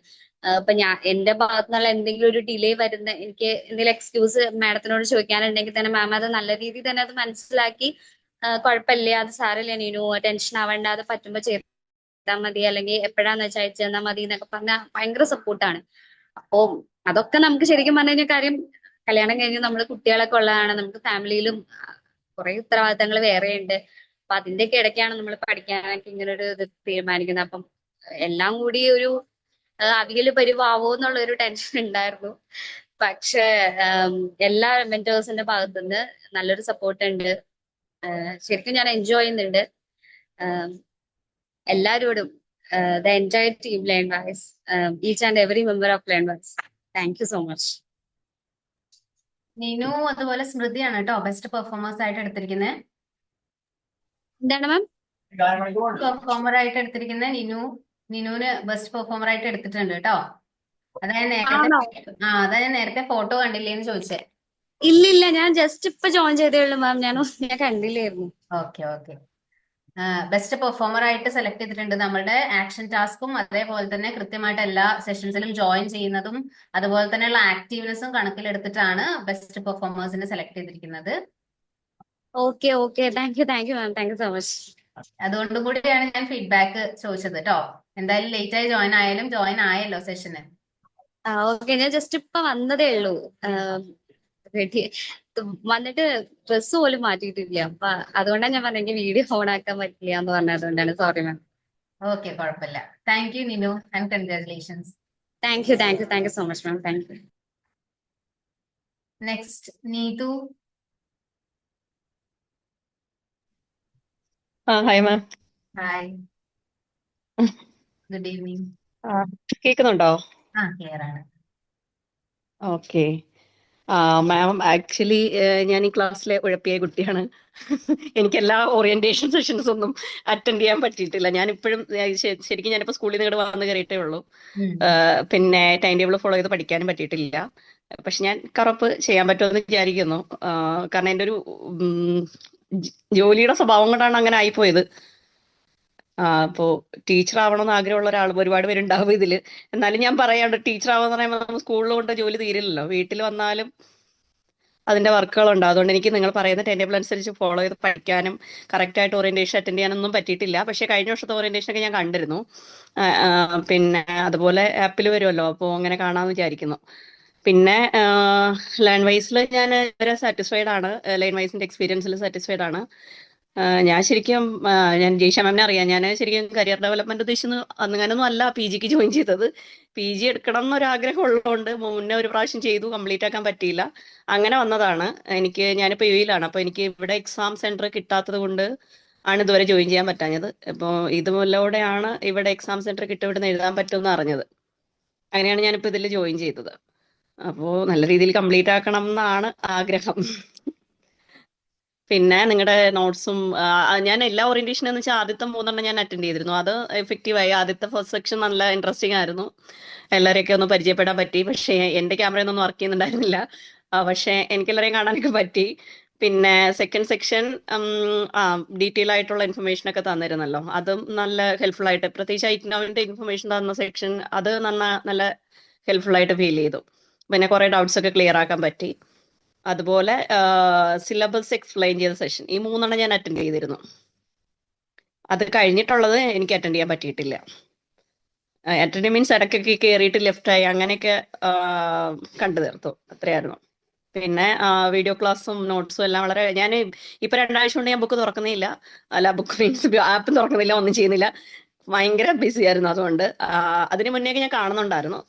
ഇപ്പൊ എന്റെ ഭാഗത്തു നിന്നുള്ള എന്തെങ്കിലും ഒരു ഡിലേ വരുന്ന എനിക്ക് എന്തെങ്കിലും എക്സ്ക്യൂസ് മാഡത്തിനോട് ചോദിക്കാനുണ്ടെങ്കിൽ തന്നെ മാം അത് നല്ല രീതിയിൽ തന്നെ അത് മനസ്സിലാക്കി കുഴപ്പമില്ല, അത് സാരമില്ല നീനു, ടെൻഷൻ ആവണ്ട, അത് പറ്റുമ്പോ ചെയ്താൽ മതി, അല്ലെങ്കിൽ എപ്പോഴാന്ന് വെച്ചാൽ അയച്ചു തന്നാൽ മതി എന്നൊക്കെ പറഞ്ഞാൽ ഭയങ്കര സപ്പോർട്ടാണ്. അപ്പോ അതൊക്കെ നമുക്ക് ശരിക്കും പറഞ്ഞു കഴിഞ്ഞാൽ കാര്യം കല്യാണം കഴിഞ്ഞ് നമ്മൾ കുട്ടികളൊക്കെ ഉള്ളതാണ്. നമുക്ക് ഫാമിലിയിലും കുറെ ഉത്തരവാദിത്തങ്ങൾ വേറെയുണ്ട്. അപ്പൊ അതിന്റെയൊക്കെ ഇടയ്ക്കാണ് നമ്മൾ പഠിക്കാനൊക്കെ ഇങ്ങനെ ഒരു ഇത് തീരുമാനിക്കുന്നത്. അപ്പം എല്ലാം കൂടി ഒരു അവിയല് പരിവാവോ എന്നുള്ള ഒരു ടെൻഷൻ ഉണ്ടായിരുന്നു. പക്ഷെ എല്ലാ മെന്റേഴ്സിന്റെ ഭാഗത്തുനിന്ന് നല്ലൊരു സപ്പോർട്ട് ഉണ്ട്. ശരിക്കും ഞാൻ എൻജോയ് ചെയ്യുന്നുണ്ട് എല്ലാരോടും. The entire team LearnWise, each and every member of LearnWise, thank you so much. Neenu അതുപോലെ സ്മൃതിയാണ് കേട്ടോ ബെസ്റ്റ് പെർഫോമേഴ്സ് ആയിട്ട് എടുത്തിരിക്കുന്നത്. എന്താണ് മാം? പെർഫോമർ ആയിട്ട് എടുത്തിരിക്കുന്ന നിനുവിന് ബെസ്റ്റ് പെർഫോമർ ആയിട്ട് എടുത്തിട്ടുണ്ട് കേട്ടോ. അതായത് ആണോ? അതായത് നേരത്തെ ഫോട്ടോ കണ്ടില്ലേന്ന് ചോദിച്ചേ. ഇല്ലില്ല, ഞാൻ ജസ്റ്റ് ഇപ്പൊ ജോയിൻ ചെയ്തേ ഉള്ളൂ മാം. ഞാൻ കണ്ടില്ലായിരുന്നു. Okay okay. ബെസ്റ്റ് പെർഫോമർ ആയിട്ട് സെലക്ട് ചെയ്തിട്ടുണ്ട്. നമ്മളുടെ ആക്ഷൻ ടാസ്കും അതേപോലെ തന്നെ കൃത്യമായിട്ട് എല്ലാ സെഷൻസിലും ജോയിൻ ചെയ്യുന്നതും അതുപോലെ തന്നെയുള്ള ആക്റ്റീവ്നെസ്സും കണക്കിലെടുത്തിട്ടാണ് ബെസ്റ്റ് പെർഫോമേഴ്സിനെ സെലക്ട് ചെയ്തിരിക്കുന്നത്. Okay okay, thank you ma'am, thank you so much. അതുകൊണ്ടും കൂടിയാണ് ഞാൻ ഫീഡ്ബാക്ക് ചോദിച്ചത് കേട്ടോ. എന്തായാലും ലേറ്റ് ആയി ജോയിൻ ആയാലും ജോയിൻ ആയല്ലോ സെഷന്. ഓക്കെ, ഞാൻ ജസ്റ്റ് ഇപ്പൊ വന്നതേ ഉള്ളൂ. വന്നിട്ട് ഡ്രസ്സ് പോലും മാറ്റിയിട്ടില്ല. അപ്പൊ അതുകൊണ്ടാണ് ഞാൻ പറഞ്ഞത് എനിക്ക് വീഡിയോ ഓൺ ആക്കാൻ പറ്റില്ല എന്ന് പറഞ്ഞത്. അതുകൊണ്ടാണ്, സോറി മാം. ഓക്കെ, കുഴപ്പമില്ല. Thank you നിനു and congratulations. Thank you so much ma'am, thank you. Next Neethu. Hi ma'am. Hi, good evening. കേൾക്കുന്നുണ്ടോ? ക്ലിയർ ആണ്. ഓക്കെ. മാം, ആക്ച്വലി ഞാൻ ഈ ക്ലാസ്സിലെ ഉഴപ്പിയ കുട്ടിയാണ്. എനിക്ക് എല്ലാ ഓറിയന്റേഷൻ സെഷൻസ് ഒന്നും അറ്റൻഡ് ചെയ്യാൻ പറ്റിയിട്ടില്ല. ഞാൻ ഇപ്പോഴും ശരിക്കും ഞാനിപ്പോൾ സ്കൂളിൽ നിന്ന് ഇങ്ങോട്ട് വന്ന് കയറിയിട്ടേ ഉള്ളൂ. പിന്നെ ടൈം ടേബിൾ ഫോളോ ചെയ്ത് പഠിക്കാനും പറ്റിയിട്ടില്ല. പക്ഷെ ഞാൻ കറപ്പ് ചെയ്യാൻ പറ്റുമെന്ന് വിചാരിക്കുന്നു. കാരണം എൻ്റെ ഒരു ജോലിയുടെ സ്വഭാവം കൊണ്ടാണ് അങ്ങനെ ആയിപ്പോയത്. അപ്പോ ടീച്ചർ ആവണമെന്ന് ആഗ്രഹമുള്ള ഒരാൾ ഒരുപാട് പേരുണ്ടാവും ഇതില്. എന്നാലും ഞാൻ പറയാണ്ട് ടീച്ചർ ആവാന്ന് പറയുമ്പോൾ നമ്മൾ സ്കൂളിൽ കൊണ്ട് ജോലി തീരില്ലല്ലോ. വീട്ടിൽ വന്നാലും അതിന്റെ വർക്കുകളുണ്ട്. അതുകൊണ്ട് എനിക്ക് നിങ്ങൾ പറയുന്ന ടൈം ടേബിൾ അനുസരിച്ച് ഫോളോ ചെയ്ത് പഠിക്കാനും കറക്റ്റായിട്ട് ഓറിയന്റേഷൻ അറ്റൻഡ് ചെയ്യാനൊന്നും പറ്റിയിട്ടില്ല. പക്ഷേ കഴിഞ്ഞ വർഷത്തെ ഓറിയന്റേഷൻ ഒക്കെ ഞാൻ കണ്ടിരുന്നു. പിന്നെ അതുപോലെ ആപ്പിൽ വരുമല്ലോ, അപ്പോൾ അങ്ങനെ കാണാമെന്ന് വിചാരിക്കുന്നു. പിന്നെ ലേൺ വൈസിൽ ഞാൻ ഇവരെ സാറ്റിസ്ഫൈഡ് ആണ്. ലേൺ വൈസിന്റെ എക്സ്പീരിയൻസിൽ സാറ്റിസ്ഫൈഡ് ആണ്. ഞാൻ ശരിക്കും ഞാൻ ജയ്ഷ മാമിനെ അറിയാം. ഞാൻ ശരിക്കും കരിയർ ഡെവലപ്മെന്റ് ഉദ്ദേശിച്ച് അങ്ങനെയൊന്നും അല്ല PGക്ക് ജോയിൻ ചെയ്തത്. PG എടുക്കണം എന്നൊരാഗ്രഹം ഉള്ളതുകൊണ്ട് മുന്നേ ഒരു പ്രാവശ്യം ചെയ്തു, കംപ്ലീറ്റ് ആക്കാൻ പറ്റിയില്ല. അങ്ങനെ വന്നതാണ്. ഞാനിപ്പോൾ UAE-ലാണ്. അപ്പോൾ എനിക്ക് ഇവിടെ എക്സാം സെന്റർ കിട്ടാത്തത് കൊണ്ട് ആണ് ഇതുവരെ ജോയിൻ ചെയ്യാൻ പറ്റാഞ്ഞത്. അപ്പോൾ ഇതുപോലെയാണ് ഇവിടെ എക്സാം സെന്റർ കിട്ടി ഇവിടുന്ന് എഴുതാൻ പറ്റുമെന്ന് അറിഞ്ഞത്. അങ്ങനെയാണ് ഞാനിപ്പോൾ ഇതിൽ ജോയിൻ ചെയ്തത്. അപ്പോൾ നല്ല രീതിയിൽ കംപ്ലീറ്റ് ആക്കണം എന്നാണ് ആഗ്രഹം. പിന്നെ നിങ്ങളുടെ നോട്ട്സും ഞാൻ എല്ലാ ഓറിയന്റേഷനും എന്ന് വെച്ചാൽ ആദ്യത്തെ 3 ഞാൻ അറ്റൻഡ് ചെയ്തിരുന്നു. അത് എഫക്റ്റീവായി. ആദ്യത്തെ ഫസ്റ്റ് സെക്ഷൻ നല്ല ഇൻട്രസ്റ്റിംഗ് ആയിരുന്നു. എല്ലാവരെയൊക്കെ ഒന്ന് പരിചയപ്പെടാൻ പറ്റി. പക്ഷേ എൻ്റെ ക്യാമറയൊന്നും വർക്ക് ചെയ്യുന്നുണ്ടായിരുന്നില്ല. പക്ഷേ എനിക്കെല്ലാവരെയും കാണാനൊക്കെ പറ്റി. പിന്നെ സെക്കൻഡ് സെക്ഷൻ ഡീറ്റെയിൽ ആയിട്ടുള്ള ഇൻഫർമേഷൻ ഒക്കെ തന്നിരുന്നല്ലോ, അതും നല്ല ഹെൽപ്ഫുൾ ആയിട്ട്, പ്രത്യേകിച്ച് ഐറ്റ്നോവിന്റെ ഇൻഫർമേഷൻ തന്ന സെക്ഷൻ അത് നല്ല ഹെൽപ്ഫുൾ ആയിട്ട് ഫീൽ ചെയ്തു. പിന്നെ കുറെ ഡൗട്ട്സ് ഒക്കെ ക്ലിയർ ആക്കാൻ പറ്റി. അതുപോലെ സിലബസ് എക്സ്പ്ലെയിൻ ചെയ്ത സെഷൻ ഈ 3 ഞാൻ അറ്റൻഡ് ചെയ്തിരുന്നു. അത് കഴിഞ്ഞിട്ടുള്ളത് എനിക്ക് അറ്റൻഡ് ചെയ്യാൻ പറ്റിയിട്ടില്ല. അറ്റൻഡ് മീൻസ് ഇടയ്ക്കൊക്കെ കയറിയിട്ട് ലെഫ്റ്റായി അങ്ങനെയൊക്കെ കണ്ടു തീർത്തു. അത്രയായിരുന്നു. പിന്നെ വീഡിയോ ക്ലാസ്സും നോട്ട്സും എല്ലാം വളരെ ഞാൻ ഇപ്പൊ 2 ആഴ്ച കൊണ്ട് ഞാൻ ബുക്ക് തുറക്കുന്നില്ല. അല്ല, ബുക്ക് മീൻസ് ആപ്പ് തുറക്കുന്നില്ല, ഒന്നും ചെയ്യുന്നില്ല. ഭയങ്കര ബിസി ആയിരുന്നു. അതുകൊണ്ട് അതിന് മുന്നേയൊക്കെ ഞാൻ കാണുന്നുണ്ടായിരുന്നു.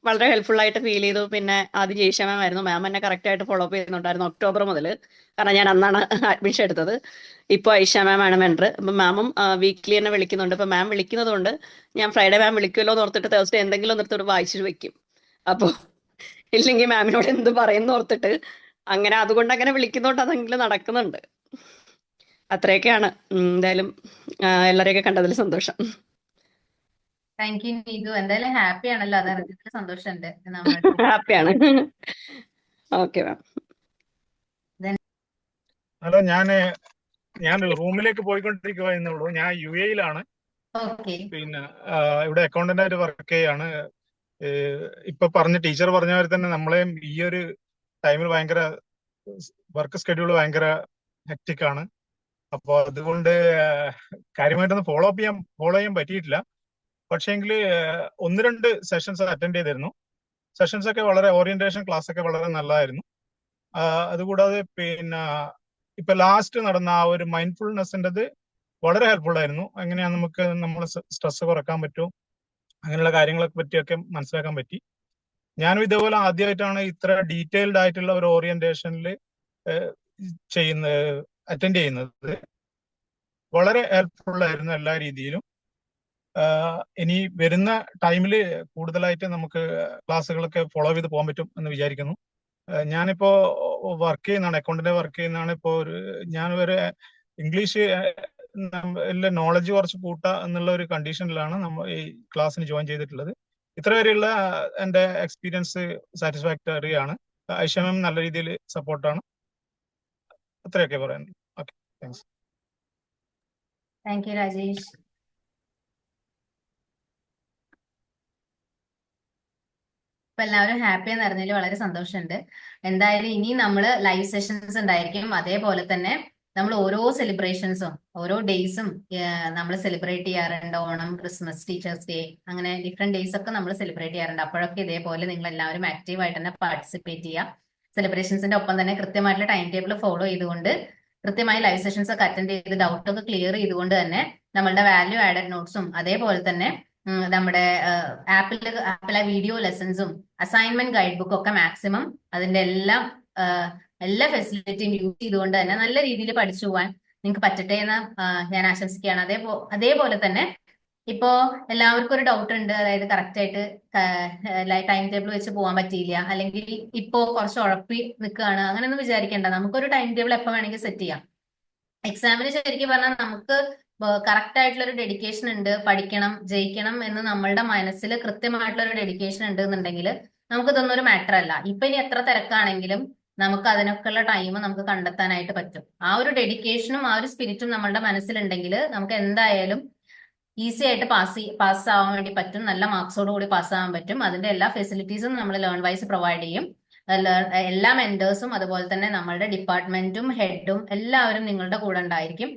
വളരെ ഹെൽപ്ഫുൾ ആയിട്ട് ഫീൽ ചെയ്തു. പിന്നെ ആദ്യം ജയ്ഷ മാം ആയിരുന്നു. മാം എന്നെ കറക്റ്റ് ആയിട്ട് ഫോളോ അപ്പ് ചെയ്യുന്നുണ്ടായിരുന്നു ഒക്ടോബർ മുതൽ. കാരണം ഞാൻ അന്നാണ് അഡ്മിഷൻ എടുത്തത്. ഇപ്പോൾ ഐഷ മാം ആണ് മെൻറ്റർ. അപ്പം മാമും വീക്ക്ലി എന്നെ വിളിക്കുന്നുണ്ട്. ഇപ്പം മാം വിളിക്കുന്നത് കൊണ്ട് ഞാൻ ഫ്രൈഡേ മാം വിളിക്കുമല്ലോ എന്ന് ഓർത്തിട്ട് തേഴ്സ്ഡേ എന്തെങ്കിലും ഒന്നിടത്തോട് വായിച്ചിട്ട് വെക്കും. അപ്പോൾ ഇല്ലെങ്കിൽ മാമിനോട് എന്ത് പറയുന്നു ഓർത്തിട്ട് അങ്ങനെ അതുകൊണ്ട് അങ്ങനെ വിളിക്കുന്നതുകൊണ്ട് അതെങ്കിലും നടക്കുന്നുണ്ട്. അത്രയൊക്കെയാണ്. എന്തായാലും എല്ലാവരെയൊക്കെ കണ്ടതിൽ സന്തോഷം. Thank you Neethu. എന്തായാലും ഹാപ്പി ആണല്ലോ, അത് അറിഞ്ഞതിൽ സന്തോഷമുണ്ട്. നമ്മുടെ ഹാപ്പിയാണ്. Okay ma'am. ഹലോ, ഞാൻ റൂമിലേക്ക് പോയിക്കൊണ്ടിരിക്കുകയെന്നേ ഉള്ളൂ. ഞാൻ UAE-ലാണ്. ഓക്കെ. പിന്നെ ഇവിടെ അക്കൗണ്ടന്റ് ആയിട്ട് വർക്ക് ചെയ്യാണ്. ഇപ്പൊ ടീച്ചർ പറഞ്ഞ പോലെ തന്നെ നമ്മളെയും ഈ ഒരു ടൈമിൽ ഭയങ്കര വർക്ക് സ്കെഡ്യൂൾ ഭയങ്കര ഹെക്റ്റിക് ആണ്. അപ്പോൾ അതുകൊണ്ട് കാര്യമായിട്ടൊന്നും ഫോളോ ചെയ്യാൻ പറ്റിയിട്ടില്ല. പക്ഷേങ്കിൽ 1-2 സെഷൻസ് അറ്റൻഡ് ചെയ്തിരുന്നു. സെഷൻസ് ഒക്കെ വളരെ ഓറിയന്റേഷൻ ക്ലാസ് ഒക്കെ വളരെ നല്ലതായിരുന്നു. അതുകൂടാതെ പിന്നെ ഇപ്പൊ ലാസ്റ്റ് നടന്ന ആ ഒരു മൈൻഡ്ഫുൾനെസ്സിൻ്റെത് വളരെ ഹെൽപ്ഫുൾ ആയിരുന്നു. എങ്ങനെയാണ് നമുക്ക് നമ്മൾ സ്ട്രെസ് കുറക്കാൻ പറ്റും, അങ്ങനെയുള്ള കാര്യങ്ങളെ പറ്റിയൊക്കെ മനസ്സിലാക്കാൻ പറ്റി. ഞാനും ഇതേപോലെ ആദ്യമായിട്ടാണ് ഇത്ര ഡീറ്റെയിൽഡ് ആയിട്ടുള്ള ഒരു ഓറിയന്റേഷനിൽ അറ്റൻഡ് ചെയ്യുന്നത്. വളരെ ഹെൽപ്ഫുൾ ആയിരുന്നു എല്ലാ രീതിയിലും. ഇനി വരുന്ന ടൈമിൽ കൂടുതലായിട്ട് നമുക്ക് ക്ലാസ്സുകളൊക്കെ ഫോളോ ചെയ്ത് പോകാൻ പറ്റും എന്ന് വിചാരിക്കുന്നു. ഞാനിപ്പോ വർക്ക് ചെയ്യുന്നതാണ്, അക്കൗണ്ടിന്റെ വർക്ക് ചെയ്യുന്നതാണ്. ഇപ്പോൾ ഞാൻ ഒരു ഇംഗ്ലീഷ് നോളജ് കുറച്ച് കൂട്ടുക എന്നുള്ള ഒരു കണ്ടീഷനിലാണ് നമ്മൾ ഈ ക്ലാസ്സിന് ജോയിൻ ചെയ്തിട്ടുള്ളത്. ഇത്ര വരെയുള്ള എൻ്റെ എക്സ്പീരിയൻസ് സാറ്റിസ്ഫാക്ടറി ആണ്. ഐഷ മാം നല്ല രീതിയിൽ സപ്പോർട്ടാണ്. അത്രയൊക്കെ പറയാനുള്ളൂ. Okay, thanks. Thank you Rajesh. ഇപ്പൊ എല്ലാവരും ഹാപ്പി എന്ന് അറിഞ്ഞതിൽ വളരെ സന്തോഷമുണ്ട്. എന്തായാലും ഇനി നമ്മൾ ലൈവ് സെഷൻസ് ഉണ്ടായിരിക്കും. അതേപോലെ തന്നെ നമ്മൾ ഓരോ സെലിബ്രേഷൻസും ഓരോ ഡേയ്സും നമ്മൾ സെലിബ്രേറ്റ് ചെയ്യാറുണ്ട്. ഓണം, ക്രിസ്മസ്, ടീച്ചേഴ്സ് ഡേ, അങ്ങനെ ഡിഫറെന്റ് ഡേയ്സ് ഒക്കെ നമ്മൾ സെലിബ്രേറ്റ് ചെയ്യാറുണ്ട്. അപ്പോഴൊക്കെ ഇതേപോലെ നിങ്ങൾ എല്ലാവരും ആക്റ്റീവായിട്ട് തന്നെ പാർട്ടിസിപ്പേറ്റ് ചെയ്യുക. സെലിബ്രേഷൻസിന്റെ ഒപ്പം തന്നെ കൃത്യമായിട്ടുള്ള ടൈം ടേബിൾ ഫോളോ ചെയ്തുകൊണ്ട് കൃത്യമായി ലൈവ് സെഷൻസ് ഒക്കെ അറ്റൻഡ് ചെയ്ത് ഡൗട്ടൊക്കെ ക്ലിയർ ചെയ്തുകൊണ്ട് തന്നെ നമ്മളുടെ വാല്യൂ ആഡഡ് നോട്ട്സും അതേപോലെ തന്നെ നമ്മുടെ ആപ്പിലെ വീഡിയോ ലെസൺസും അസൈൻമെന്റ് ഗൈഡ് ബുക്കും ഒക്കെ മാക്സിമം അതിന്റെ എല്ലാ ഫെസിലിറ്റിയും യൂസ് ചെയ്തുകൊണ്ട് തന്നെ നല്ല രീതിയിൽ പഠിച്ചു പോകാൻ നിങ്ങൾക്ക് പറ്റട്ടെ എന്ന് ഞാൻ ആശംസിക്കുകയാണ്. അതേപോലെ തന്നെ ഇപ്പോ എല്ലാവർക്കും ഒരു ഡൗട്ട് ഉണ്ട്, അതായത് കറക്റ്റ് ആയിട്ട് ടൈം ടേബിൾ വെച്ച് പോകാൻ പറ്റിയില്ല, അല്ലെങ്കിൽ ഇപ്പോ കുറച്ച് ഉഴപ്പി നിൽക്കുകയാണ്, അങ്ങനെയൊന്നും വിചാരിക്കേണ്ട. നമുക്കൊരു ടൈം ടേബിൾ എപ്പോൾ വേണമെങ്കിൽ സെറ്റ് ചെയ്യാം. എക്സാമിന് ശരിക്കും പറഞ്ഞാൽ നമുക്ക് കറക്റ്റ് ആയിട്ടുള്ള ഒരു ഡെഡിക്കേഷൻ ഉണ്ട്, പഠിക്കണം, ജയിക്കണം എന്ന് നമ്മളുടെ മനസ്സിൽ കൃത്യമായിട്ടുള്ള ഒരു ഡെഡിക്കേഷൻ ഉണ്ട് എന്നുണ്ടെങ്കിൽ നമുക്ക് ഇതൊന്നും ഒരു മാറ്റർ അല്ല. ഇപ്പൊ ഇനി എത്ര തിരക്കാണെങ്കിലും നമുക്ക് അതിനൊക്കെയുള്ള ടൈം നമുക്ക് കണ്ടെത്താനായിട്ട് പറ്റും. ആ ഒരു ഡെഡിക്കേഷനും ആ ഒരു സ്പിരിറ്റും നമ്മളുടെ മനസ്സിലുണ്ടെങ്കിൽ നമുക്ക് എന്തായാലും ഈസി ആയിട്ട് പാസ് ആവാൻ വേണ്ടി പറ്റും. നല്ല മാർക്സോട് കൂടി പാസ്സാവാൻ പറ്റും. അതിന്റെ എല്ലാ ഫെസിലിറ്റീസും നമ്മൾ ലേൺ വൈസ് പ്രൊവൈഡ് ചെയ്യും. എല്ലാ മെന്റേഴ്സും അതുപോലെ തന്നെ നമ്മളുടെ ഡിപ്പാർട്ട്മെന്റും ഹെഡും എല്ലാവരും നിങ്ങളുടെ കൂടെ ഉണ്ടായിരിക്കും.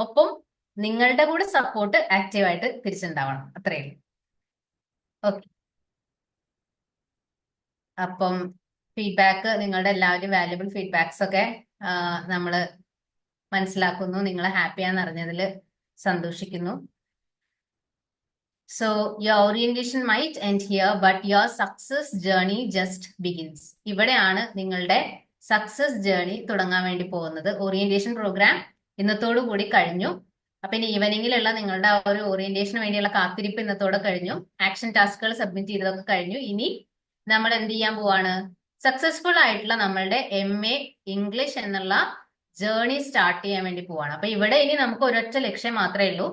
ഒപ്പം നിങ്ങളുടെ കൂടെ സപ്പോർട്ട് ആക്റ്റീവായിട്ട് തിരിച്ചുണ്ടാവണം. അത്രയും. ഓക്കെ, അപ്പം ഫീഡ്ബാക്ക്, നിങ്ങളുടെ എല്ലാവരും വാല്യുബിൾ ഫീഡ്ബാക്സ് ഒക്കെ നമ്മൾ മനസ്സിലാക്കുന്നു. നിങ്ങൾ ഹാപ്പിയാന്ന് അറിഞ്ഞതിൽ സന്തോഷിക്കുന്നു. So your orientation might end here, but your success journey just begins. ഇവിടെയാണ് നിങ്ങളുടെ സക്സസ് ജേർണി തുടങ്ങാൻ വേണ്ടി പോകുന്നത്. ഓറിയന്റേഷൻ പ്രോഗ്രാം ഇന്നത്തോടു കൂടി കഴിഞ്ഞു. അപ്പൊ ഇനി ഈവനിങ്ങിലുള്ള നിങ്ങളുടെ ആ ഒരു ഓറിയന്റേഷന് വേണ്ടിയുള്ള കാത്തിരിപ്പ് ഇന്നത്തോടെ കഴിഞ്ഞു. ആക്ഷൻ ടാസ്കുകൾ സബ്മിറ്റ് ചെയ്തതൊക്കെ കഴിഞ്ഞു. ഇനി നമ്മൾ എന്ത് ചെയ്യാൻ പോവാണ്? സക്സസ്ഫുൾ ആയിട്ടുള്ള നമ്മളുടെ MA ഇംഗ്ലീഷ് എന്നുള്ള ജേർണി സ്റ്റാർട്ട് ചെയ്യാൻ വേണ്ടി പോവാണ്. അപ്പൊ ഇവിടെ ഇനി നമുക്ക് ഒരൊറ്റ ലക്ഷ്യം മാത്രമേ ഉള്ളൂ.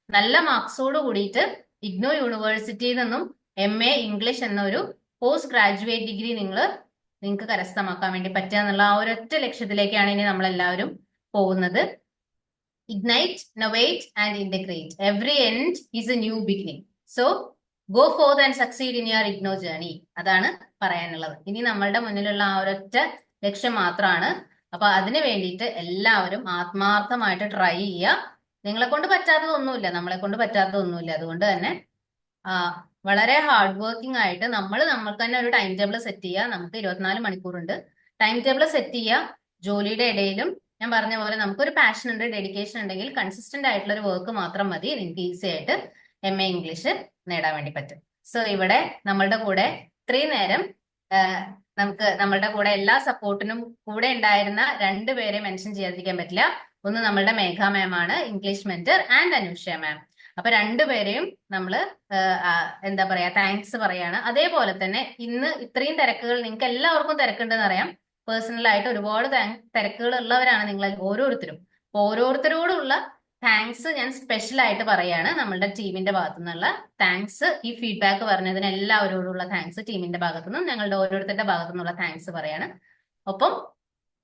നല്ല മാർക്സോട് കൂടിയിട്ട് ഇഗ്നോ യൂണിവേഴ്സിറ്റിയിൽ നിന്നും MA ഇംഗ്ലീഷ് എന്നൊരു പോസ്റ്റ് ഗ്രാജുവേറ്റ് ഡിഗ്രി നിങ്ങൾക്ക് കരസ്ഥമാക്കാൻ വേണ്ടി പറ്റുക എന്നുള്ള ആ ഒരൊറ്റ ലക്ഷ്യത്തിലേക്കാണ് ഇനി നമ്മളെല്ലാവരും പോകുന്നത്. Ignite, innovate and integrate. Every end is a new beginning. So go forth and succeed in your IGNOU journey. അതാണ് പറയാനുള്ളത്. ഇനി നമ്മളുടെ മുന്നിലുള്ള ആ ഒരൊറ്റ ലക്ഷ്യം മാത്രമാണ്. അപ്പൊ അതിന് വേണ്ടിയിട്ട് എല്ലാവരും ആത്മാർത്ഥമായിട്ട് ട്രൈ ചെയ്യുക. നിങ്ങളെ കൊണ്ട് പറ്റാത്തതൊന്നുമില്ല, നമ്മളെ കൊണ്ട് പറ്റാത്തതൊന്നുമില്ല. അതുകൊണ്ട് തന്നെ വളരെ ഹാർഡ് വർക്കിംഗ് ആയിട്ട് നമ്മൾക്ക് തന്നെ ഒരു ടൈം ടേബിൾ സെറ്റ് ചെയ്യുക. നമുക്ക് 24 മണിക്കൂറുണ്ട്. ടൈം ടേബിൾ സെറ്റ് ചെയ്യുക. ജോലിയുടെ ഇടയിലും ഞാൻ പറഞ്ഞ പോലെ നമുക്കൊരു പാഷൻ ഉണ്ട്, ഡെഡിക്കേഷൻ ഉണ്ടെങ്കിൽ കൺസിസ്റ്റന്റ് ആയിട്ടുള്ള ഒരു വർക്ക് മാത്രം മതി. നിങ്ങൾക്ക് ഈസി ആയിട്ട് MA ഇംഗ്ലീഷ് നേടാൻ വേണ്ടി പറ്റും. സോ ഇവിടെ നമ്മളുടെ കൂടെ ഇത്രയും നേരം നമുക്ക് നമ്മളുടെ കൂടെ എല്ലാ സപ്പോർട്ടിനും കൂടെ ഉണ്ടായിരുന്ന 2 പേരെ മെൻഷൻ ചെയ്യാതിരിക്കാൻ പറ്റില്ല. ഒന്ന് നമ്മളുടെ മേഘ മാം ആണ്, ഇംഗ്ലീഷ് മെന്റർ, ആൻഡ് അനുഷ മാം. അപ്പൊ 2 പേരെയും നമ്മൾ എന്താ പറയാ താങ്ക്സ് പറയാണ്. അതേപോലെ തന്നെ ഇന്ന് ഇത്രയും തിരക്കുകൾ, നിങ്ങൾക്ക് എല്ലാവർക്കും തിരക്കുണ്ടെന്ന് അറിയാം. പേഴ്സണൽ ആയിട്ട് ഒരുപാട് തിരക്കുകൾ ഉള്ളവരാണ് നിങ്ങൾ ഓരോരുത്തരും. അപ്പൊ ഓരോരുത്തരോടുള്ള താങ്ക്സ് ഞാൻ സ്പെഷ്യൽ ആയിട്ട് പറയാണ്. നമ്മളുടെ ടീമിന്റെ ഭാഗത്തു നിന്നുള്ള താങ്ക്സ്, ഈ ഫീഡ്ബാക്ക് പറഞ്ഞതിന് എല്ലാവരോടുള്ള താങ്ക്സ് ടീമിന്റെ ഭാഗത്തു നിന്നും ഞങ്ങളുടെ ഓരോരുത്തരുടെ ഭാഗത്തു നിന്നുള്ള താങ്ക്സ് പറയാണ്. ഒപ്പം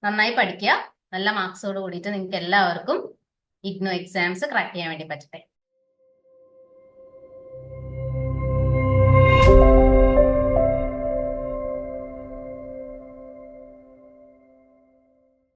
നന്നായി പഠിക്കുക, നല്ല മാർക്സോട് കൂടിയിട്ട് നിങ്ങൾക്ക് എല്ലാവർക്കും IGNOU എക്സാംസ് ക്രാക്ക് ചെയ്യാൻ വേണ്ടി പറ്റട്ടെ.